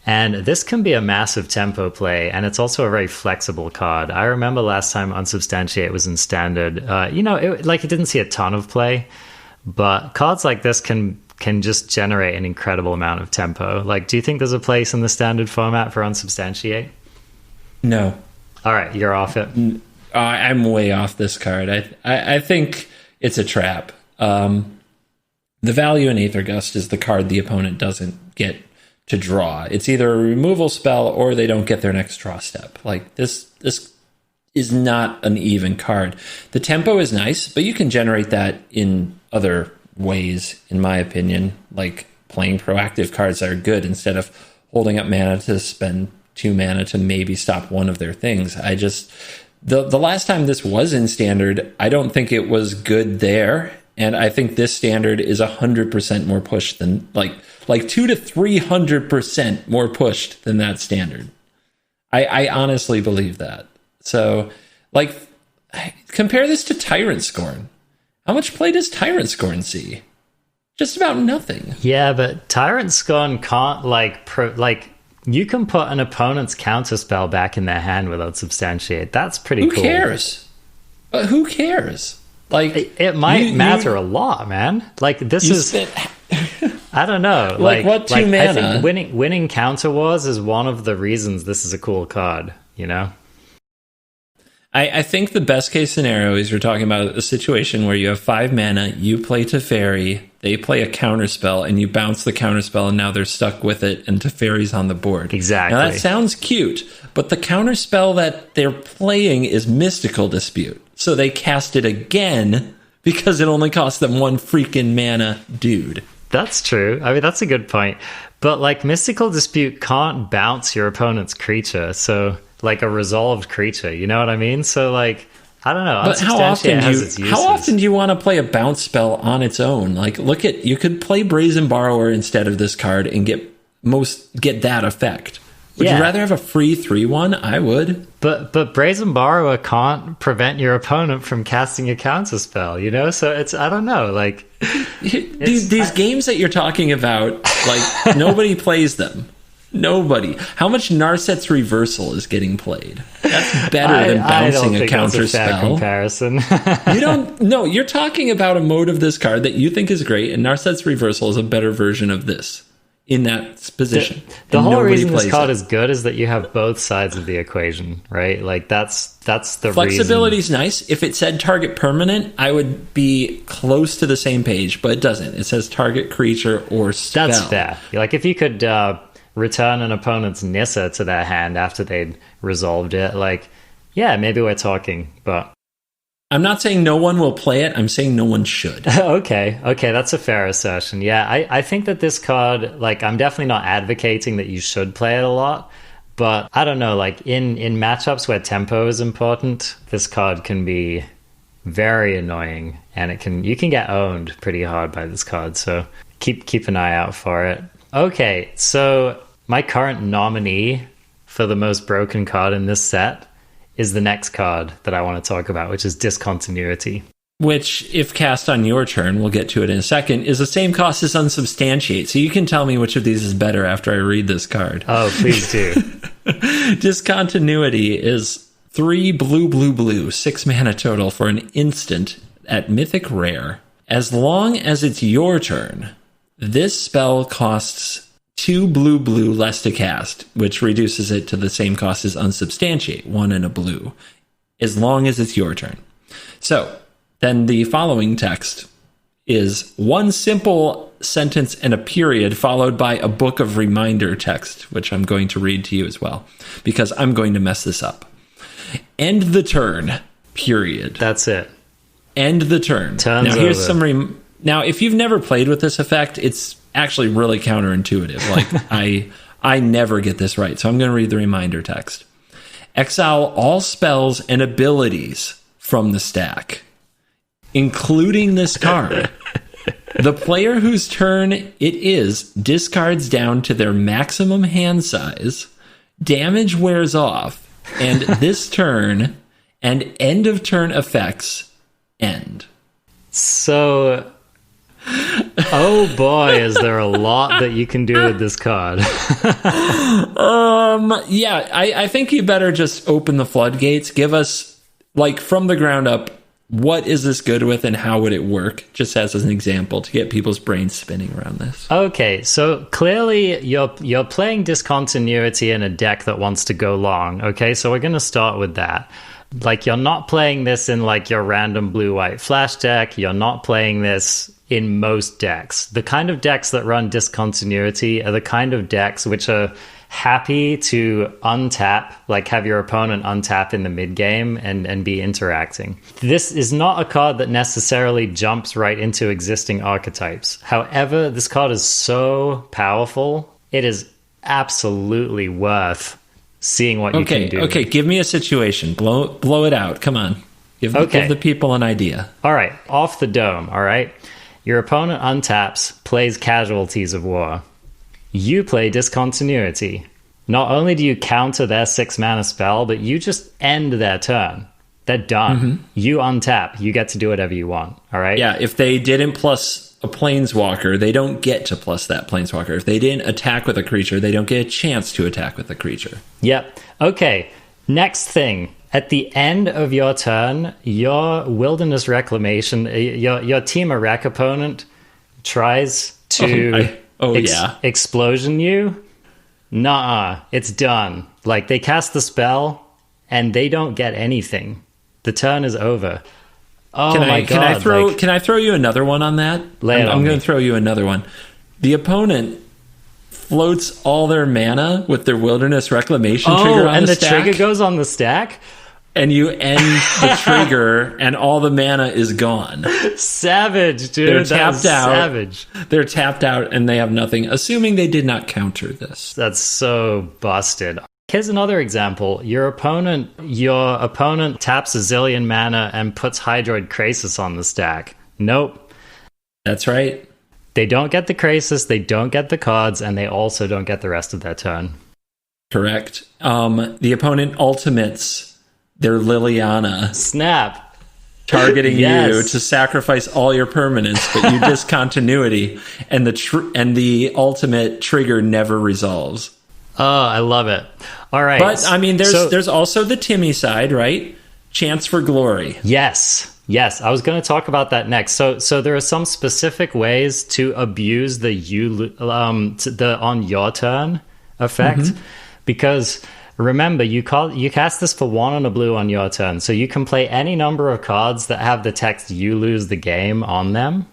And this can be a massive tempo play, and it's also a very flexible card. I remember last time Unsubstantiate was in Standard, it didn't see a ton of play, but cards like this can just generate an incredible amount of tempo. Like, do you think there's a place in the Standard format for Unsubstantiate? No. All right, you're off it. I'm way off this card. I think it's a trap. The value in Aether Gust is the card the opponent doesn't get to draw. It's either a removal spell or they don't get their next draw step. Like, this is not an even card. The tempo is nice, but you can generate that in other ways, in my opinion, like playing proactive cards that are good instead of holding up mana to spend 2 mana to maybe stop one of their things. The last time this was in Standard, I don't think it was good there, and I think this Standard is 100% more pushed than, like 200 to 300% more pushed than that Standard. I honestly believe that. So, like, compare this to Tyrant Scorn. How much play does Tyrant Scorn see? Just about nothing. Yeah, but Tyrant Scorn can't, you can put an opponent's counterspell back in their hand without Substantiate. That's pretty cool. Who cares? But who cares? Like, it might matter a lot, man. Like, this is... I don't know. What 2 mana? I think winning Counter Wars is one of the reasons this is a cool card, I think the best case scenario is you're talking about a situation where you have 5 mana, you play Teferi, they play a counterspell, and you bounce the counterspell, and now they're stuck with it, and Teferi's on the board. Exactly. Now that sounds cute, but the counterspell that they're playing is Mystical Dispute. So they cast it again because it only cost them 1 freaking mana, dude. That's true. I mean, that's a good point. But like Mystical Dispute can't bounce your opponent's creature, so like a resolved creature, you know what I mean? So like I don't know. But how often do you want to play a bounce spell on its own? Like you could play Brazen Borrower instead of this card and get that effect. Would you rather have a free 3/1? I would. But Brazen Borrower can't prevent your opponent from casting a counter spell, you know? So it's, I don't know, like these games that you're talking about, like nobody plays them. Nobody. How much Narset's Reversal is getting played? That's better than bouncing a counter spell. Comparison. You don't. No, you're talking about a mode of this card that you think is great, and Narset's Reversal is a better version of this in that position. The whole reason this card is good is that you have both sides of the equation, right? Like that's the flexibility's nice. If it said target permanent, I would be close to the same page, but it doesn't. It says target creature or spell. That's fair. Like if you could return an opponent's Nissa to their hand after they'd resolved it, like, yeah, maybe we're talking, but I'm not saying no one will play it. I'm saying no one should. Okay, that's a fair assertion. Yeah, I think that this card, like, I'm definitely not advocating that you should play it a lot, but I don't know, like, in matchups where tempo is important, this card can be very annoying, and you can get owned pretty hard by this card, so keep an eye out for it. Okay, so my current nominee for the most broken card in this set is the next card that I want to talk about, which is Discontinuity. Which, if cast on your turn, we'll get to it in a second, is the same cost as Unsubstantiate. So you can tell me which of these is better after I read this card. Oh, please do. Discontinuity is 3 blue, 6 mana total for an instant at Mythic Rare. As long as it's your turn, this spell costs 2 blue less to cast, which reduces it to the same cost as Unsubstantiate, 1 and a blue, as long as it's your turn. So, then the following text is one simple sentence and a period followed by a book of reminder text, which I'm going to read to you as well, because I'm going to mess this up. End the turn, period. That's it. End the turn. Turns now, here's over. Now, if you've never played with this effect, it's actually really counterintuitive. Like, I never get this right, so I'm going to read the reminder text. Exile all spells and abilities from the stack, including this card. The player whose turn it is discards down to their maximum hand size, damage wears off, and this turn and end of turn effects end. So, oh boy, is there a lot that you can do with this card. Yeah, I think you better just open the floodgates. Give us, like, from the ground up, what is this good with and how would it work? Just as an example to get people's brains spinning around this. Okay, so clearly you're playing Discontinuity in a deck that wants to go long. Okay, so we're going to start with that. Like, you're not playing this in, like, your random blue-white flash deck. You're not playing this in most decks. The kind of decks that run Discontinuity are the kind of decks which are happy to untap, like have your opponent untap in the mid-game and be interacting. This is not a card that necessarily jumps right into existing archetypes. However, this card is so powerful, it is absolutely worth seeing what you can do. Okay, give me a situation. Blow it out. Come on. Give the people an idea. All right, off the dome, all right? Your opponent untaps, plays Casualties of War. You play Discontinuity. Not only do you counter their 6 mana spell, but you just end their turn. They're done. Mm-hmm. You untap. You get to do whatever you want, all right? Yeah, if they didn't plus a planeswalker, they don't get to plus that planeswalker. If they didn't attack with a creature, they don't get a chance to attack with a creature. Yep. Okay, next thing. At the end of your turn, your Wilderness Reclamation, your Team of Wreck opponent tries to explosion you. Nuh-uh, it's done. Like, they cast the spell, and they don't get anything. The turn is over. Oh my god! Can I throw you another one on that? I'm going to throw you another one. The opponent floats all their mana with their Wilderness Reclamation trigger on the stack. And the trigger goes on the stack? and you end the trigger, and all the mana is gone. Savage, dude. They're tapped out. Savage. They're tapped out, and they have nothing, assuming they did not counter this. That's so busted. Here's another example. Your opponent taps a zillion mana and puts Hydroid Krasis on the stack. Nope. That's right. They don't get the Krasis, they don't get the cards, and they also don't get the rest of their turn. Correct. The opponent ultimates their Liliana. Snap. Targeting Yes. you to sacrifice all your permanents, but you discontinuity, and the ultimate trigger never resolves. Oh, I love it. All right. But I mean, there's also the Timmy side, right? Chance for glory. Yes. I was going to talk about that next. So there are some specific ways to abuse the on your turn effect, because remember you cast this for 1 and a blue on your turn, so you can play any number of cards that have the text "you lose the game" on them.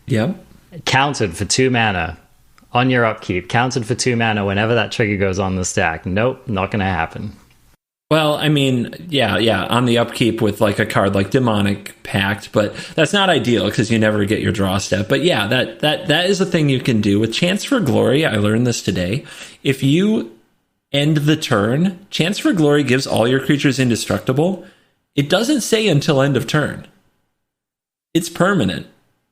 Yep. Countered for 2 mana on your upkeep. Countered for 2 mana whenever that trigger goes on the stack. Nope, not going to happen. Well, I mean, yeah, on the upkeep with like a card like Demonic Pact, but that's not ideal because you never get your draw step. But yeah, that is a thing you can do with Chance for Glory. I learned this today. If you end the turn, Chance for Glory gives all your creatures indestructible. It doesn't say until end of turn. It's permanent.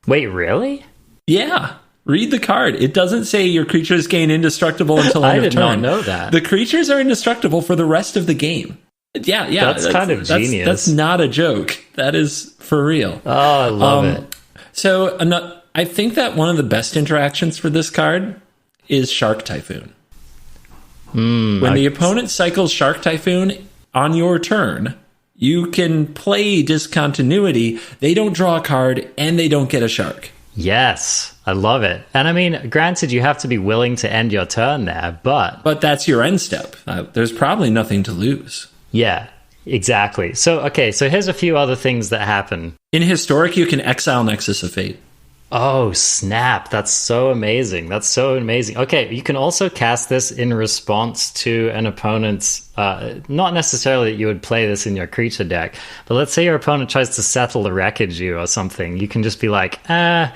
Wait, really? Yeah. Read the card. It doesn't say your creatures gain indestructible until end of turn. I did not know that. The creatures are indestructible for the rest of the game. Yeah. That's kind of genius. That's not a joke. That is for real. Oh, I love it. So I think that one of the best interactions for this card is Shark Typhoon. When the opponent cycles Shark Typhoon on your turn, you can play Discontinuity. They don't draw a card, and they don't get a shark. Yes, I love it. And I mean, granted, you have to be willing to end your turn there, but that's your end step. There's probably nothing to lose. Yeah, exactly. So here's a few other things that happen. In Historic, you can exile Nexus of Fate. Oh, snap. That's so amazing. Okay, you can also cast this in response to an opponent's... not necessarily that you would play this in your creature deck, but let's say your opponent tries to settle the wreckage you or something. You can just be like, I'm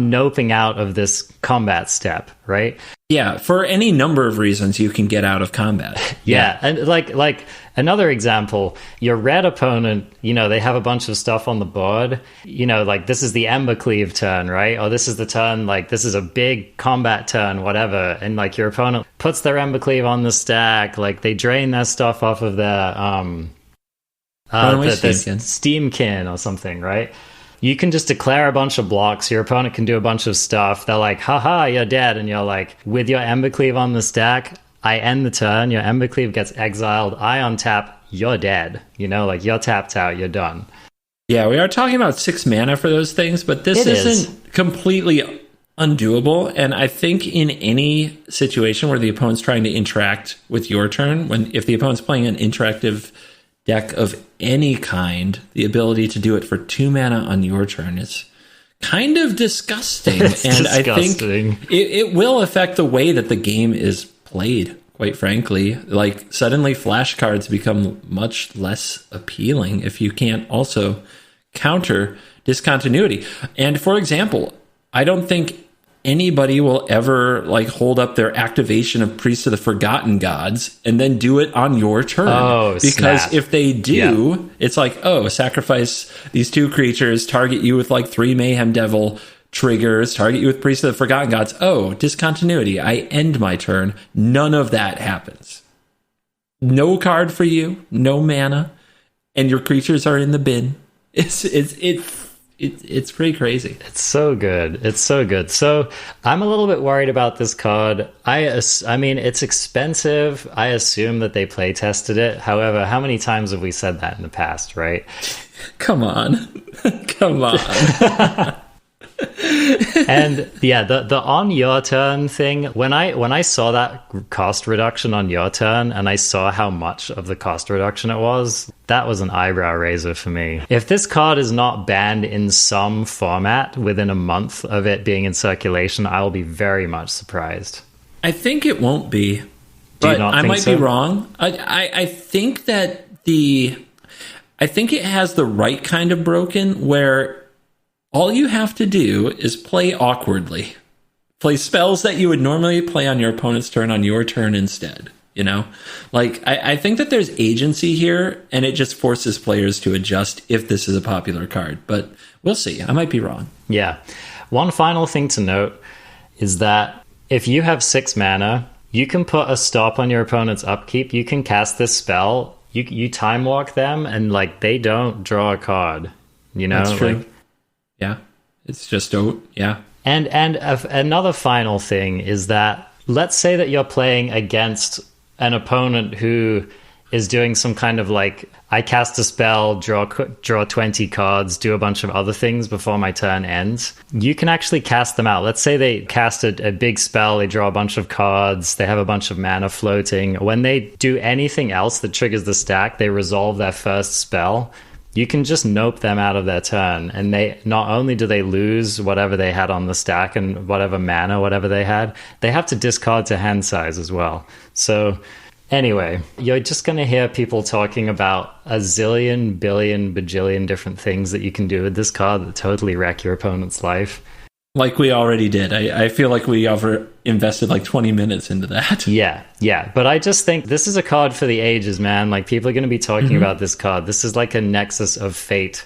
noping out of this combat step, right? Yeah, for any number of reasons you can get out of combat. Yeah, and like another example, your red opponent, they have a bunch of stuff on the board, like this is the Embercleave turn, right? Or this is the turn, like this is a big combat turn, whatever, and like your opponent puts their Embercleave on the stack, like they drain their stuff off of their Steamkin or something, right? You can just declare a bunch of blocks. Your opponent can do a bunch of stuff. They're like, haha, you're dead. And you're like, with your Embercleave on the stack, I end the turn. Your Embercleave gets exiled. I untap. You're dead. Like you're tapped out. You're done. Yeah, we are talking about 6 mana for those things, but this isn't completely undoable. And I think in any situation where the opponent's trying to interact with your turn, if the opponent's playing an interactive deck of any kind, the ability to do it for 2 mana on your turn is kind of disgusting. And I think it will affect the way that the game is played, quite frankly. Like, suddenly flashcards become much less appealing if you can't also counter Discontinuity. And for example, I don't think anybody will ever hold up their activation of Priest of the Forgotten Gods and then do it on your turn. Oh, because snap. if they do, it's like, sacrifice these 2 creatures, target you with 3 Mayhem Devil triggers, target you with Priest of the Forgotten Gods. Discontinuity. I end my turn. None of that happens. No card for you, no mana, and your creatures are in the bin. It's pretty crazy. It's so good. So I'm a little bit worried about this card. I mean, it's expensive. I assume that they play tested it. However, how many times have we said that in the past, right? Come on. And yeah, the on your turn thing, when I saw that cost reduction on your turn and I saw how much of the cost reduction it was, that was an eyebrow raiser for me. If this card is not banned in some format within a month of it being in circulation, I will be very much surprised. I think it won't be, but I might be wrong. I think that I think it has the right kind of broken where all you have to do is play awkwardly. Play spells that you would normally play on your opponent's turn on your turn instead. You know, like I think that there's agency here, and it just forces players to adjust if this is a popular card. But we'll see. I might be wrong. Yeah. One final thing to note is that if you have 6 mana, you can put a stop on your opponent's upkeep. You can cast this spell. You time walk them, and like they don't draw a card. You know, that's true. Like, yeah, it's just yeah. And another final thing is that let's say that you're playing against an opponent who is doing some kind of like, I cast a spell, draw 20 cards, do a bunch of other things before my turn ends. You can actually cast them out. Let's say they cast a big spell, they draw a bunch of cards, they have a bunch of mana floating. When they do anything else that triggers the stack, they resolve their first spell. You can just nope them out of their turn, and they not only do they lose whatever they had on the stack and whatever mana, whatever they had, they have to discard to hand size as well. So anyway, you're just going to hear people talking about a zillion, billion, bajillion different things that you can do with this card that totally wreck your opponent's life. Like we already did. I feel like we invested like 20 minutes into that. Yeah. But I just think this is a card for the ages, man. Like, people are going to be talking about this card. This is like a Nexus of Fate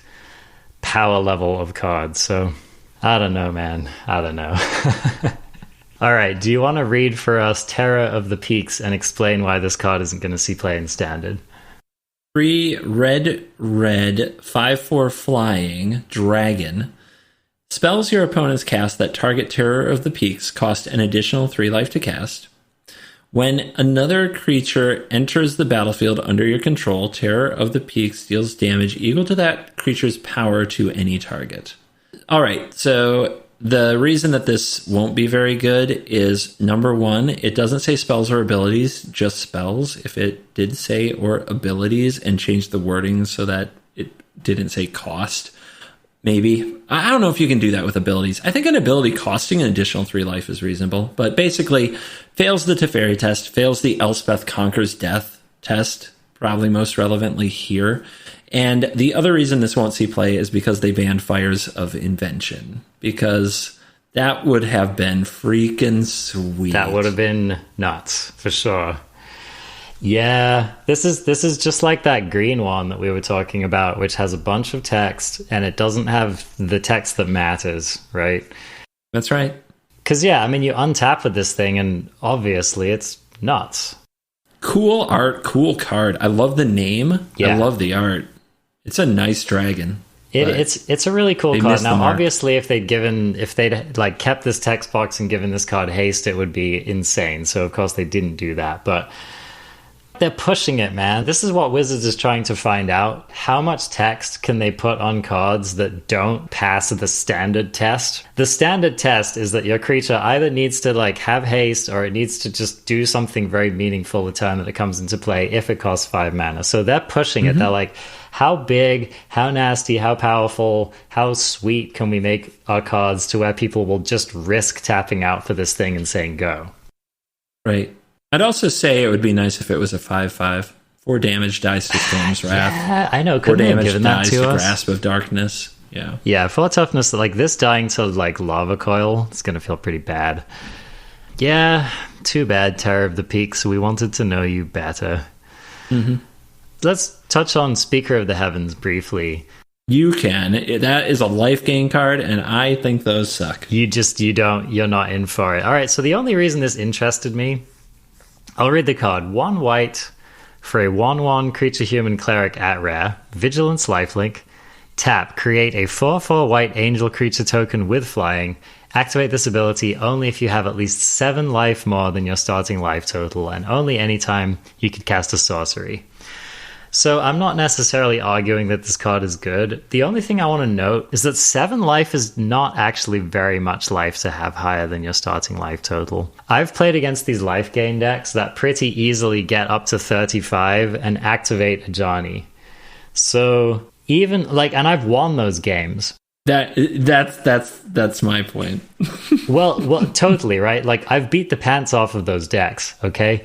power level of cards. So, I don't know, man. I don't know. All right. Do you want to read for us Terror of the Peaks and explain why this card isn't going to see play in Standard? 3 red, 5/4 flying, dragon. Spells your opponents cast that target Terror of the Peaks cost an additional 3 life to cast. When another creature enters the battlefield under your control, Terror of the Peaks deals damage equal to that creature's power to any target. All right, so the reason that this won't be very good is, number one, it doesn't say spells or abilities, just spells. If it did say or abilities and changed the wording so that it didn't say cost, maybe. I don't know if you can do that with abilities. I think an ability costing an additional 3 life is reasonable, but basically fails the Teferi test, fails the Elspeth Conquers Death test, probably most relevantly here. And the other reason this won't see play is because they banned Fires of Invention, because that would have been freaking sweet. That would have been nuts, for sure. Yeah, this is just like that green one that we were talking about, which has a bunch of text, and it doesn't have the text that matters, right? That's right. Because, yeah, I mean, you untap with this thing, and obviously it's nuts. Cool art, cool card. I love the name. Yeah. I love the art. It's a nice dragon. It's a really cool card. Now, obviously, if they'd like kept this text box and given this card haste, it would be insane. So, of course, they didn't do that, but they're pushing it, man. This is what Wizards is trying to find out. How much text can they put on cards that don't pass the standard test? The standard test is that your creature either needs to like have haste, or it needs to just do something very meaningful the turn that it comes into play if it costs 5 mana. So they're pushing it. They're like, how big, how nasty, how powerful, how sweet can we make our cards to where people will just risk tapping out for this thing and saying go? Right. I'd also say it would be nice if it was a 5/5. 4 damage dies to Storm's Wrath. Yeah, I know. 4 Couldn't have damage given that dies to us. Grasp of Darkness. Yeah. Yeah, 4 toughness, like this dying to like Lava Coil, it's going to feel pretty bad. Yeah, too bad, Terror of the Peaks. We wanted to know you better. Let's touch on Speaker of the Heavens briefly. You can. That is a life gain card, and I think those suck. You're not in for it. All right, so the only reason this interested me, I'll read the card. 1 white for a 1/1 creature human cleric at rare. Vigilance lifelink. Tap. Create a 4/4 white angel creature token with flying. Activate this ability only if you have at least 7 life more than your starting life total, and only anytime you could cast a sorcery. So I'm not necessarily arguing that this card is good. The only thing I want to note is that 7 life is not actually very much life to have higher than your starting life total. I've played against these life gain decks that pretty easily get up to 35 and activate a Johnny. So even like, and I've won those games. That's my point. well, totally, right? Like, I've beat the pants off of those decks, okay?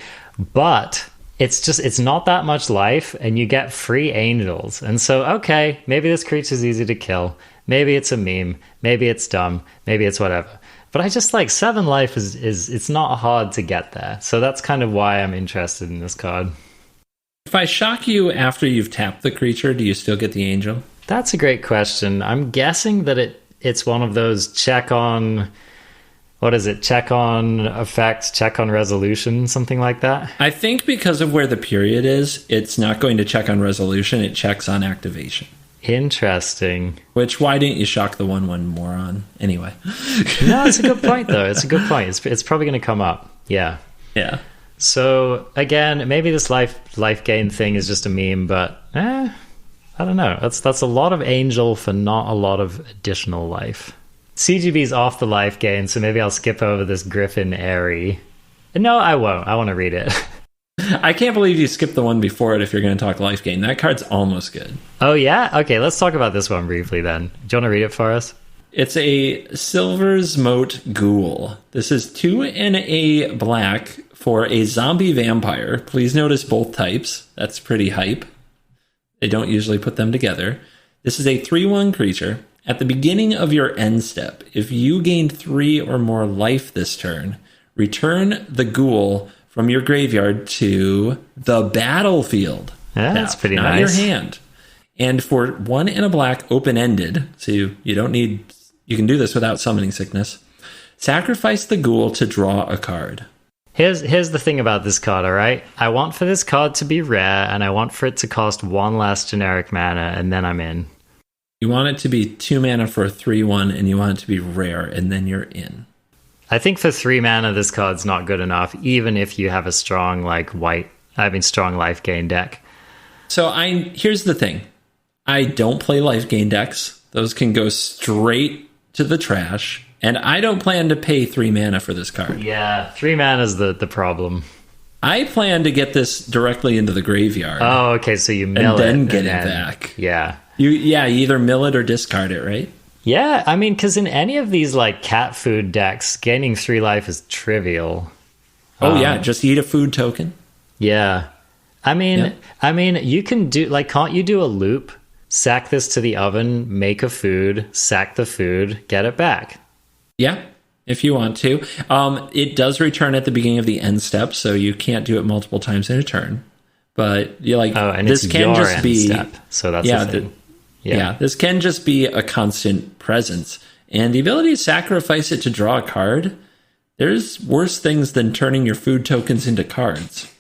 But it's not that much life, and you get free angels. And so, okay, maybe this creature's easy to kill. Maybe it's a meme. Maybe it's dumb. Maybe it's whatever. But I just like 7 life is it's not hard to get there. So that's kind of why I'm interested in this card. If I shock you after you've tapped the creature, do you still get the angel? That's a great question. I'm guessing that it's one of those check on effect, check on resolution, something like that. I think because of where the period is, it's not going to check on resolution, it checks on activation. Interesting. Which, why didn't you shock the 1/1 moron? Anyway. No, it's a good point, though. It's a good point. It's probably going to come up. Yeah. Yeah. So, again, maybe this life gain thing is just a meme, but I don't know. That's a lot of angel for not a lot of additional life. CGB's off the life gain, so maybe I'll skip over this Griffin Airy. No, I won't. I want to read it. I can't believe you skipped the one before it if you're going to talk life gain. That card's almost good. Oh, yeah? Okay, let's talk about this one briefly then. Do you want to read it for us? It's a Silver's Moat Ghoul. This is 2 and a black for a zombie vampire. Please notice both types. That's pretty hype. They don't usually put them together. This is a 3/1 creature. At the beginning of your end step, if you gained 3 or more life this turn, return the ghoul from your graveyard to the battlefield. Yeah, that's pretty not nice. Your hand. And for 1 and a black, open-ended, so you don't need... You can do this without summoning sickness. Sacrifice the ghoul to draw a card. Here's the thing about this card, all right? I want for this card to be rare, and I want for it to cost 1 less generic mana, and then I'm in. You want it to be 2 mana for a 3/1, and you want it to be rare, and then you're in. I think for 3 mana, this card's not good enough, even if you have a strong, strong life gain deck. So here's the thing. I don't play life gain decks. Those can go straight to the trash. And I don't plan to pay 3 mana for this card. Yeah, 3 mana is the problem. I plan to get this directly into the graveyard. Oh, okay, so you mill it. And then get it back. Yeah. You either mill it or discard it, right? Yeah, I mean, because in any of these like cat food decks, gaining 3 life is trivial. Oh yeah, just eat a food token. Yeah, I mean, you can do can't you do a loop? Sack this to the oven, make a food, sack the food, get it back. Yeah, if you want to. It does return at the beginning of the end step, so you can't do it multiple times in a turn. But and this it's can your just end be step, so that's the thing. Yeah, this can just be a constant presence. And the ability to sacrifice it to draw a card, there's worse things than turning your food tokens into cards.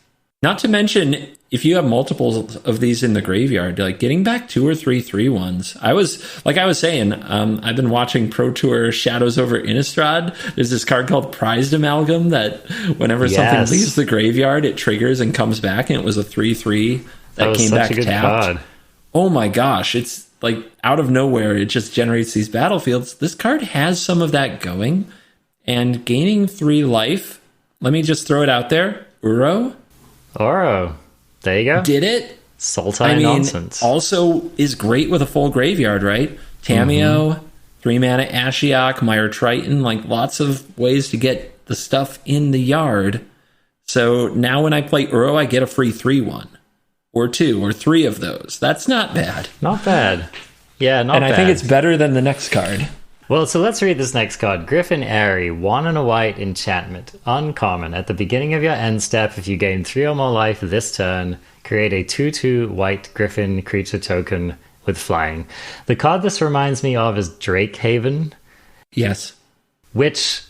Not to mention, if you have multiples of these in the graveyard, getting back 2 or 3 3/1s. I was saying, I've been watching Pro Tour Shadows over Innistrad. There's this card called Prized Amalgam that whenever something leaves the graveyard, it triggers and comes back, and it was a 3/3 that came back tapped. Card. Oh my gosh, it's out of nowhere, it just generates these battlefields. This card has some of that going, and gaining 3 life, let me just throw it out there, Uro, there you go. did it. Nonsense. Also is great with a full graveyard, right? Tameo, 3 mana Ashiok, Mire Triton, lots of ways to get the stuff in the yard. So now when I play Uro, I get a free 3/1. Or 2 or 3 of those. That's not bad. Not bad. Yeah, not bad. And I think it's better than the next card. Well, so let's read this next card. Griffin Airy, 1 and a white enchantment. Uncommon. At the beginning of your end step, if you gain 3 or more life this turn, create a 2/2 white Griffin creature token with flying. The card this reminds me of is Drakehaven. Yes. Which,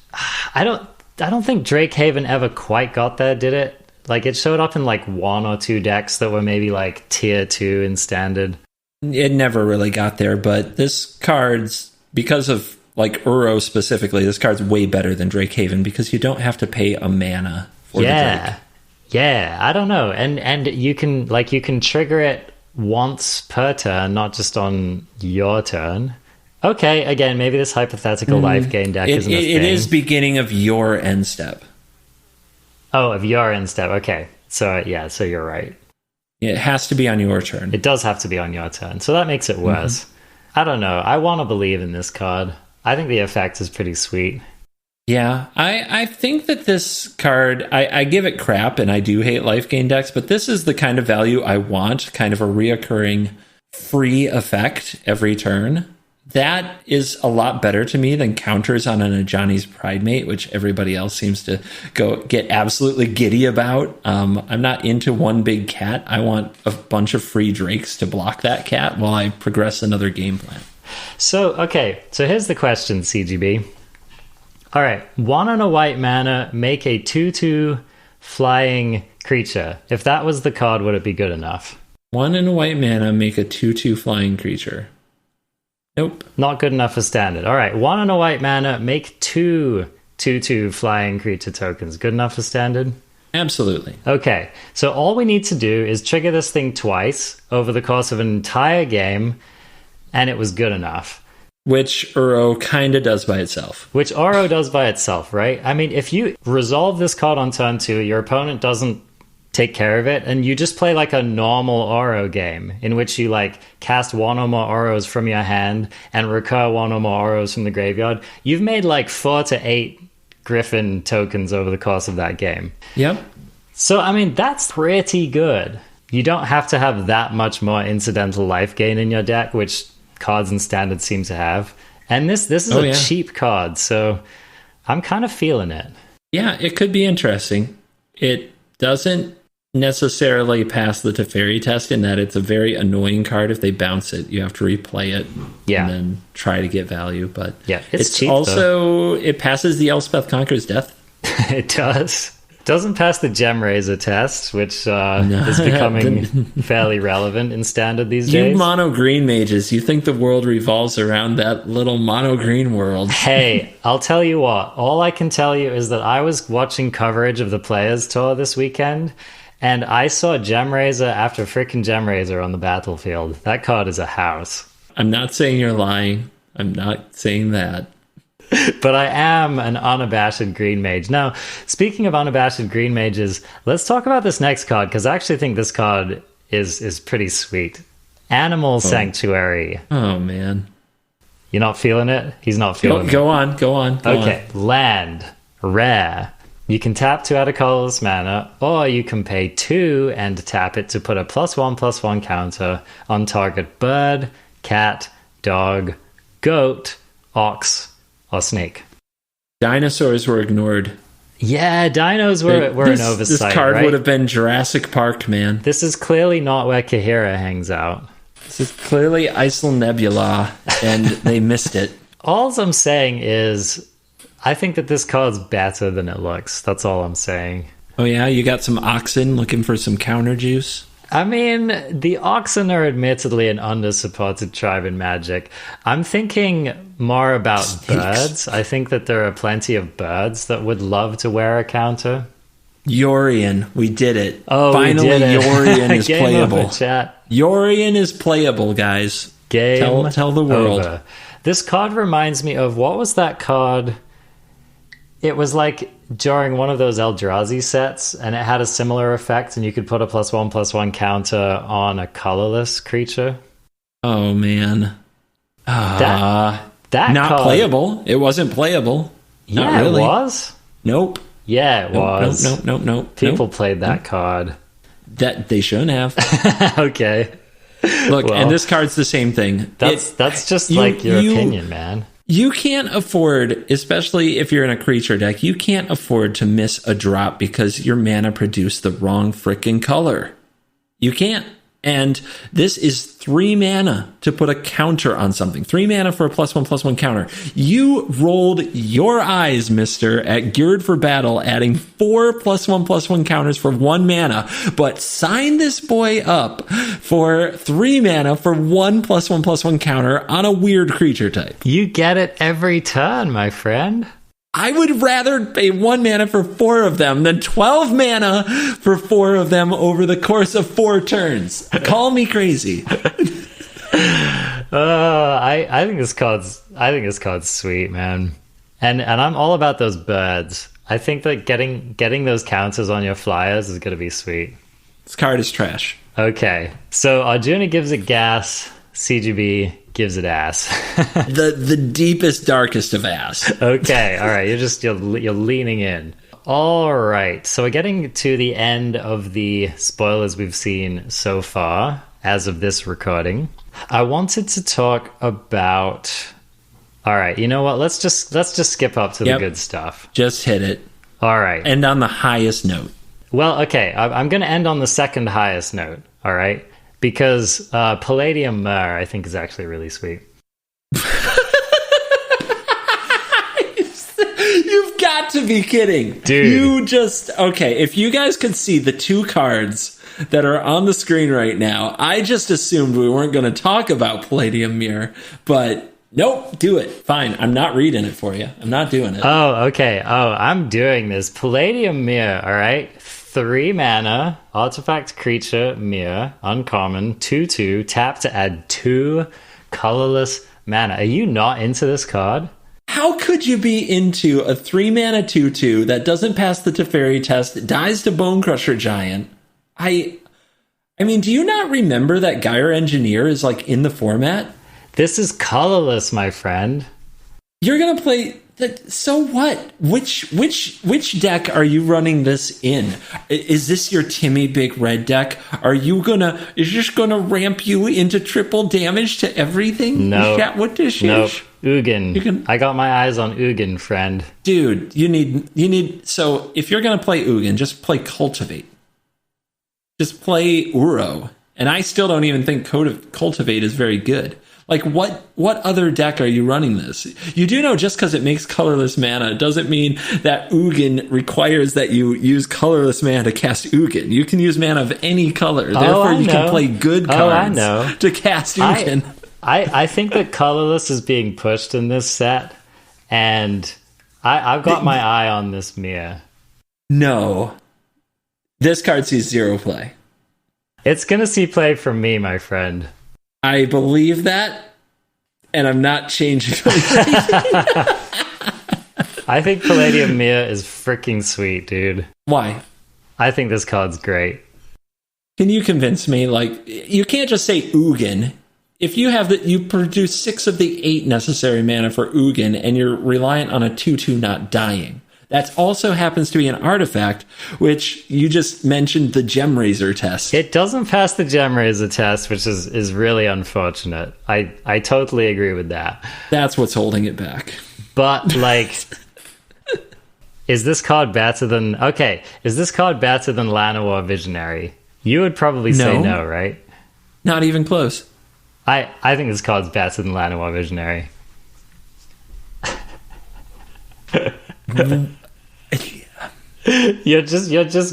I don't think Drakehaven ever quite got there, did it? It showed up in 1 or 2 decks that were maybe tier 2 in standard. It never really got there, but this card's, because of Uro specifically, this card's way better than Drakehaven because you don't have to pay a mana for the Drake. Yeah, I don't know. And you can trigger it once per turn, not just on your turn. Okay, again, maybe this hypothetical life gain deck isn't a thing. It is beginning of your end step. Oh, of your end step. Okay. So, so you're right. It has to be on your turn. It does have to be on your turn. So that makes it worse. I don't know. I want to believe in this card. I think the effect is pretty sweet. Yeah, I think that this card, I give it crap, and I do hate life gain decks, but this is the kind of value I want, kind of a reoccurring free effect every turn. That is a lot better to me than counters on an Ajani's Pridemate, which everybody else seems to get absolutely giddy about. I'm not into one big cat. I want a bunch of free drakes to block that cat while I progress another game plan. So here's the question, CGB. All right, 1 and a white mana, make a 2/2 flying creature. If that was the card, would it be good enough? 1 and a white mana, make a 2/2 flying creature. Nope. Not good enough for standard. All right, 1 and a white mana, make 2 2/2 flying creature tokens. Good enough for standard? Absolutely. Okay, so all we need to do is trigger this thing twice over the course of an entire game, and it was good enough. Which Uro kind of does by itself. Which Uro does by itself, right? I mean, if you resolve this card on turn 2, your opponent doesn't take care of it, and you just play like a normal Uro game in which you like cast 1 or more Oros from your hand and recur 1 or more Oros from the graveyard, you've made like 4 to 8 Griffin tokens over the course of that game. Yep. So, I mean, that's pretty good. You don't have to have that much more incidental life gain in your deck, which cards and standard seem to have. And this is a cheap card, so I'm kind of feeling it. Yeah, it could be interesting. It doesn't necessarily pass the Teferi test in that it's a very annoying card. If they bounce it, you have to replay it and then try to get value. But yeah, it's cheap, also, it passes the Elspeth Conquers Death. It does. Doesn't pass the Gem Razor test, which is becoming fairly relevant in standard these days. You mono green mages, you think the world revolves around that little mono green world. Hey, I'll tell you what. All I can tell you is that I was watching coverage of the Players Tour this weekend, and I saw Gem Razor after frickin' Gem Razor on the battlefield. That card is a house. I'm not saying you're lying. I'm not saying that. But I am an unabashed green mage. Now, speaking of unabashed green mages, let's talk about this next card, because I actually think this card is pretty sweet. Animal Sanctuary. Oh, man. You're not feeling it? He's not feeling it. Go on. Okay, land. Rare. You can tap 2 out of colorless mana, or you can pay 2 and tap it to put a +1/+1 counter on target bird, cat, dog, goat, ox, or snake. Dinosaurs were ignored. Yeah, dinos were an oversight. This card right? would have been Jurassic Park, man. This is clearly not where Kahira hangs out. This is clearly Isle Nebula, and they missed it. All I'm saying is, I think that this card's better than it looks. That's all I'm saying. Oh yeah, you got some oxen looking for some counter juice? I mean, the oxen are admittedly an under-supported tribe in Magic. I'm thinking more about birds. I think that there are plenty of birds that would love to wear a counter. Yorion, we did it. Oh, finally, we did it. Yorion is Game playable. Over, chat. Yorion is playable, guys. Game tell the world. Over. This card reminds me of, what was that card? It was like during one of those Eldrazi sets, and it had a similar effect, and you could put a +1/+1 counter on a colorless creature. Oh, man. That not card, playable. It wasn't playable. Yeah, not really. It was. Nope. Yeah, it was. Nope. People played that card. That they shouldn't have. Okay. Look, well, and this card's the same thing. That's just like your opinion, man. You can't afford, especially if you're in a creature deck, you can't afford to miss a drop because your mana produced the wrong freaking color. You can't. And this is 3 mana to put a counter on something. 3 mana for a +1/+1 counter. You rolled your eyes, mister, at Geared for Battle, adding 4 +1/+1 counters for 1 mana, but sign this boy up for 3 mana for 1 +1/+1 counter on a weird creature type. You get it every turn, my friend. I would rather pay 1 mana for 4 of them than 12 mana for 4 of them over the course of 4 turns. Call me crazy. I think this card's sweet, man. And I'm all about those birds. I think that getting those counters on your flyers is going to be sweet. This card is trash. Okay. So Arjuna gives it gas. CGB, gives it ass. The deepest, darkest of ass. Okay, all right. You're leaning in. All right. So we're getting to the end of the spoilers we've seen so far as of this recording. I wanted to talk about. All right. You know what? Let's just skip up to the good stuff. Just hit it. All right. End on the highest note. Well, okay. I'm going to end on the second highest note. All right. Because Palladium Myrrh, I think, is actually really sweet. You've got to be kidding. Dude. Okay, if you guys could see the two cards that are on the screen right now, I just assumed we weren't going to talk about Palladium Mirror, but nope, do it. Fine, I'm not reading it for you. I'm not doing it. Oh, okay. Oh, I'm doing this. Palladium Mirror, all right? 3 mana, artifact creature, mirror, uncommon, 2/2, tap to add 2 colorless mana. Are you not into this card? How could you be into a 3 mana 2/2 that doesn't pass the Teferi test, dies to Bonecrusher Giant? I mean, do you not remember that Gyre Engineer is like in the format? This is colorless, my friend. You're gonna play. So what? Which deck are you running this in? Is this your Timmy Big Red deck? Is this gonna ramp you into triple damage to everything? No. Is that what this nope. is? Ugin. I got my eyes on Ugin, friend. Dude, you need. So if you're gonna play Ugin, just play Cultivate. Just play Uro, and I still don't even think Cultivate is very good. Like, what other deck are you running this? You do know just because it makes colorless mana doesn't mean that Ugin requires that you use colorless mana to cast Ugin. You can use mana of any color. Therefore, you can play good cards to cast Ugin. I think that colorless is being pushed in this set, and I've got my eye on this mirror. No. This card sees 0 play. It's going to see play from me, my friend. I believe that, and I'm not changing anything. I think Palladium Mirror is freaking sweet, dude. Why? I think this card's great. Can you convince me? Like, you can't just say Ugin. If you have you produce 6 of the 8 necessary mana for Ugin, and you're reliant on a 2/2 not dying. That also happens to be an artifact, which you just mentioned the Gemraiser test. It doesn't pass the Gemraiser test, which is really unfortunate. I totally agree with that. That's what's holding it back. But, like, is this card better than... Okay, is this card better than Llanowar Visionary? You would probably say no, right? Not even close. I think this card's better than Llanowar Visionary. You're just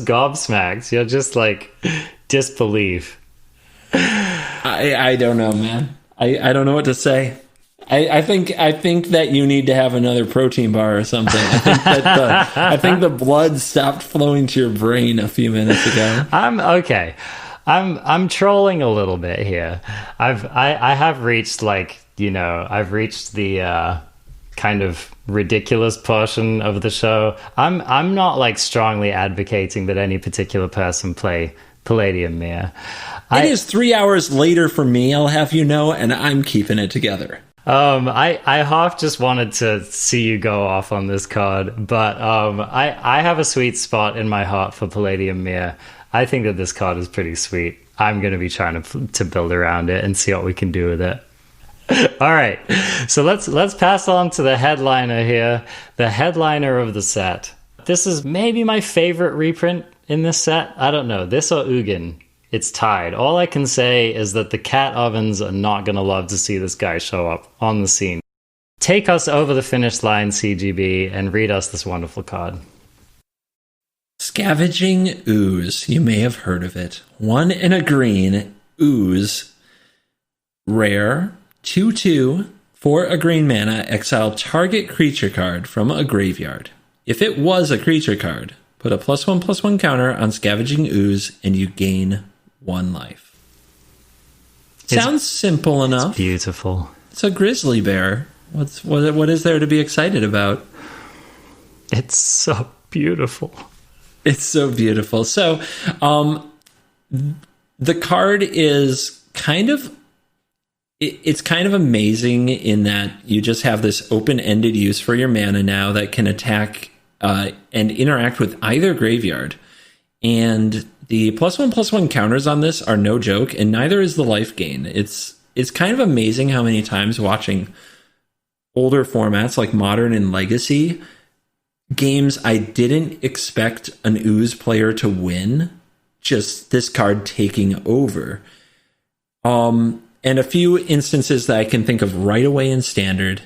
gobsmacked. You're just like disbelief. I don't know, man. I don't know what to say. I think that you need to have another protein bar or something. I think the blood stopped flowing to your brain a few minutes ago. I'm trolling a little bit here. I have reached I've reached the kind of ridiculous portion of the show. I'm not like strongly advocating that any particular person play Palladium Mirror. It is 3 hours later for me, I'll have you know, and I'm keeping it together. I half just wanted to see you go off on this card, but I have a sweet spot in my heart for Palladium Mirror. I think that this card is pretty sweet. I'm going to be trying to build around it and see what we can do with it. All right, so let's pass on to the headliner here, the headliner of the set. This is maybe my favorite reprint in this set. I don't know, this or Ugin. It's tied. All I can say is that the cat ovens are not going to love to see this guy show up on the scene. Take us over the finish line, CGB, and read us this wonderful card. Scavenging Ooze. You may have heard of it. 1 and a green, Ooze. Rare. 2/2, for a green mana, exile target creature card from a graveyard. If it was a creature card, put a +1/+1 counter on Scavenging Ooze, and you gain 1 life. Sounds simple enough. It's beautiful. It's a grizzly bear. What is there to be excited about? It's so beautiful. It's so beautiful. So, the card is kind of it's kind of amazing in that you just have this open-ended use for your mana now that can attack and interact with either graveyard. And the +1/+1 counters on this are no joke, and neither is the life gain. It's kind of amazing how many times watching older formats like Modern and Legacy, games I didn't expect an Ooze player to win, just this card taking over. And a few instances that I can think of right away in Standard,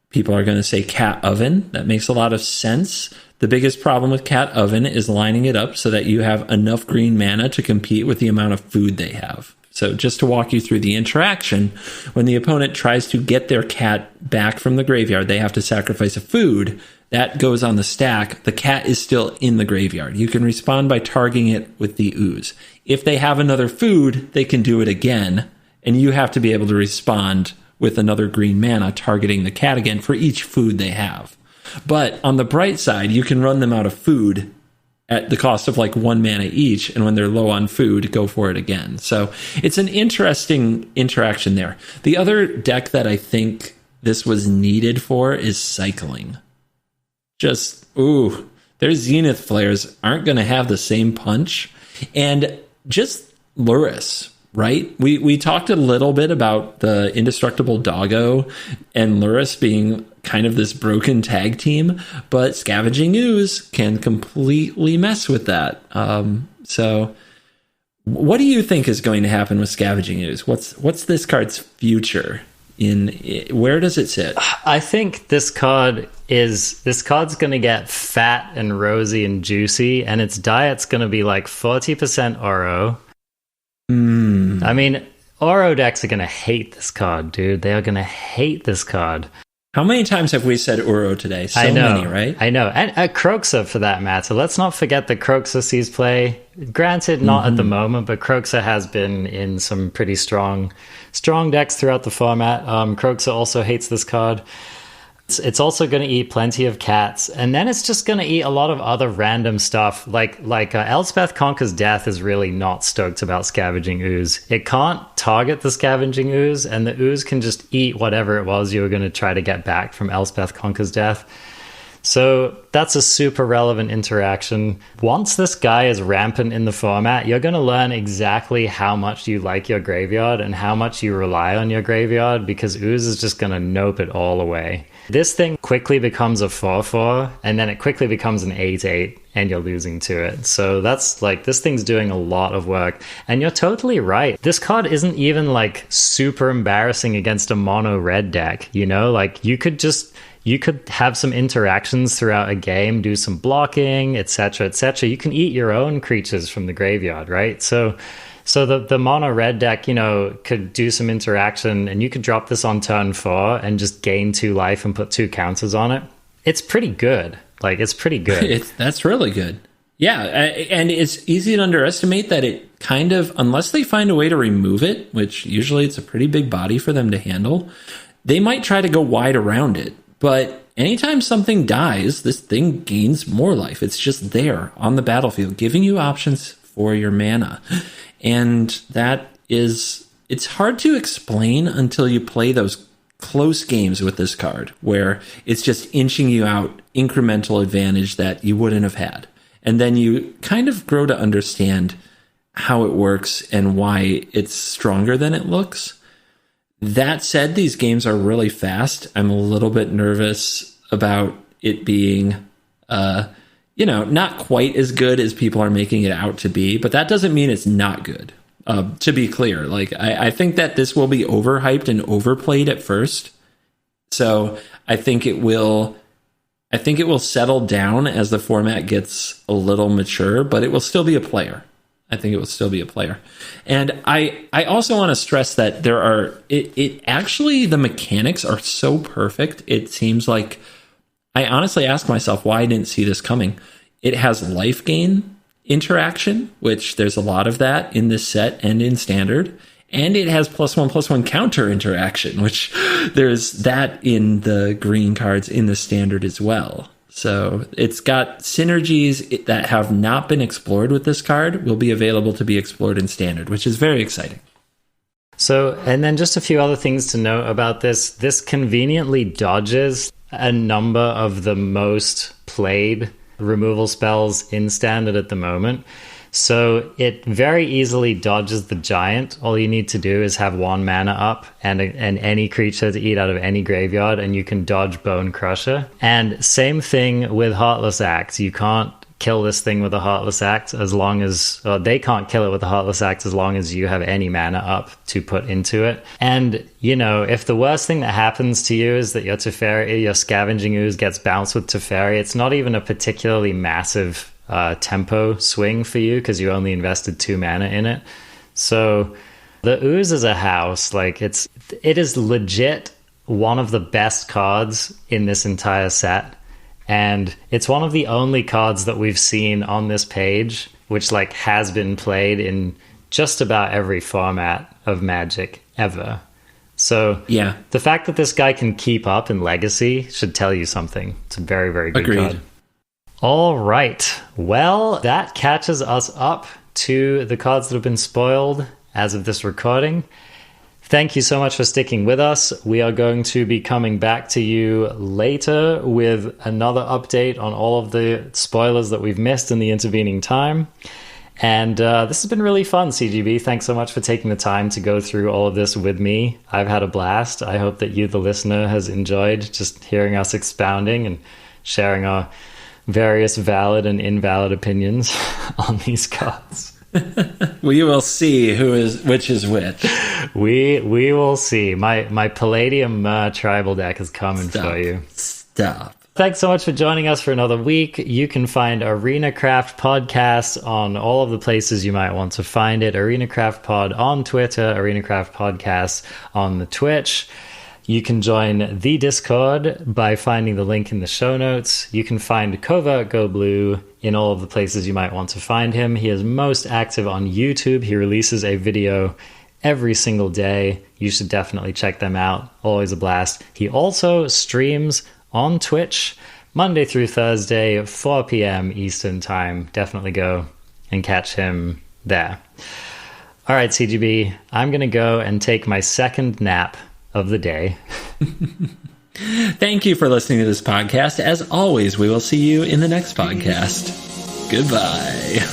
people are going to say Cat Oven. That makes a lot of sense. The biggest problem with Cat Oven is lining it up so that you have enough green mana to compete with the amount of food they have. So just to walk you through the interaction, when the opponent tries to get their cat back from the graveyard, they have to sacrifice a food. That goes on the stack. The cat is still in the graveyard. You can respond by targeting it with the Ooze. If they have another food, they can do it again, and you have to be able to respond with another green mana targeting the cat again for each food they have. But on the bright side, you can run them out of food at the cost of like 1 mana each, and when they're low on food, go for it again. So it's an interesting interaction there. The other deck that I think this was needed for is cycling. Just, their Zenith players aren't going to have the same punch. And just Lurrus, right? We talked a little bit about the Indestructible Doggo and Lurrus being kind of this broken tag team, but Scavenging Ooze can completely mess with that. So what do you think is going to happen with Scavenging Ooze? What's this card's future? Where does it sit? I think this card's going to get fat and rosy and juicy, and its diet's going to be like 40% Oro. I mean, Oro decks are going to hate this card, dude. They are going to hate this card. How many times have we said Oro today? So many, right? I know. And Croxa, for that matter. Let's not forget that Croxa sees play. Granted, not at the moment, but Croxa has been in some pretty strong decks throughout the format. Croxa also hates this card. It's also going to eat plenty of cats, and then it's just going to eat a lot of other random stuff. Like Elspeth Conquers Death is really not stoked about Scavenging Ooze. It can't target the Scavenging Ooze, and the Ooze can just eat whatever it was you were going to try to get back from Elspeth Conquers Death. So that's a super relevant interaction. Once this guy is rampant in the format, you're going to learn exactly how much you like your graveyard and how much you rely on your graveyard, because Ooze is just going to nope it all away. This thing quickly becomes a 4/4, and then it quickly becomes an 8/8, and you're losing to it. So that's like, this thing's doing a lot of work. And you're totally right. This card isn't even like super embarrassing against a mono red deck, you know? Like you could have some interactions throughout a game, do some blocking, etc., etc. You can eat your own creatures from the graveyard, right? So the mono red deck, you know, could do some interaction, and you could drop this on turn 4 and just gain 2 life and put 2 counters on it. It's pretty good. Like, it's pretty good. That's really good. Yeah, and it's easy to underestimate that it kind of, unless they find a way to remove it, which usually it's a pretty big body for them to handle, they might try to go wide around it. But anytime something dies, this thing gains more life. It's just there on the battlefield, giving you options for your mana. And it's hard to explain until you play those close games with this card, where it's just inching you out incremental advantage that you wouldn't have had. And then you kind of grow to understand how it works and why it's stronger than it looks. That said, these games are really fast. I'm a little bit nervous about it being, not quite as good as people are making it out to be, but that doesn't mean it's not good. To be clear, like I think that this will be overhyped and overplayed at first. So I think it will settle down as the format gets a little mature, but it will still be a player. I think it will still be a player. And I also want to stress that it actually, the mechanics are so perfect. It seems like, I honestly ask myself why I didn't see this coming. It has life gain interaction, which there's a lot of that in this set and in Standard. And it has +1/+1 counter interaction, which there's that in the green cards in the Standard as well. So it's got synergies that have not been explored with this card, will be available to be explored in Standard, which is very exciting. So, and then just a few other things to note about this. This conveniently dodges a number of the most played removal spells in Standard at the moment. So it very easily dodges the giant. All you need to do is have 1 mana up and any creature to eat out of any graveyard, and you can dodge Bone Crusher. And same thing with Heartless Axe. You can't kill this thing with a Heartless Axe as long as they can't kill it with a Heartless Axe as long as you have any mana up to put into it. And if the worst thing that happens to you is that your Scavenging Ooze gets bounced with Teferi, it's not even a particularly massive tempo swing for you because you only invested 2 mana in it. So the Ooze is a house. Like it is legit one of the best cards in this entire set. And it's one of the only cards that we've seen on this page which has been played in just about every format of Magic ever. So yeah, the fact that this guy can keep up in Legacy should tell you something. It's a very, very good card. All right. Well, that catches us up to the cards that have been spoiled as of this recording. Thank you so much for sticking with us. We are going to be coming back to you later with another update on all of the spoilers that we've missed in the intervening time. And this has been really fun, CGB. Thanks so much for taking the time to go through all of this with me. I've had a blast. I hope that you, the listener, has enjoyed just hearing us expounding and sharing our various valid and invalid opinions on these cards. We will see which is which. We will see. My Palladium tribal deck is coming for you. Stop. Thanks so much for joining us for another week. You can find Arena Craft Podcast on all of the places you might want to find it. Arena Craft Pod on Twitter, Arena Craft Podcast on the Twitch. You can join the Discord by finding the link in the show notes. You can find Covert Go Blue in all of the places you might want to find him. He is most active on YouTube. He releases a video every single day. You should definitely check them out. Always a blast. He also streams on Twitch Monday through Thursday, 4 p.m. Eastern Time. Definitely go and catch him there. All right, CGB, I'm going to go and take my second nap of the day. Thank you for listening to this podcast. As always, we will see you in the next podcast. Goodbye.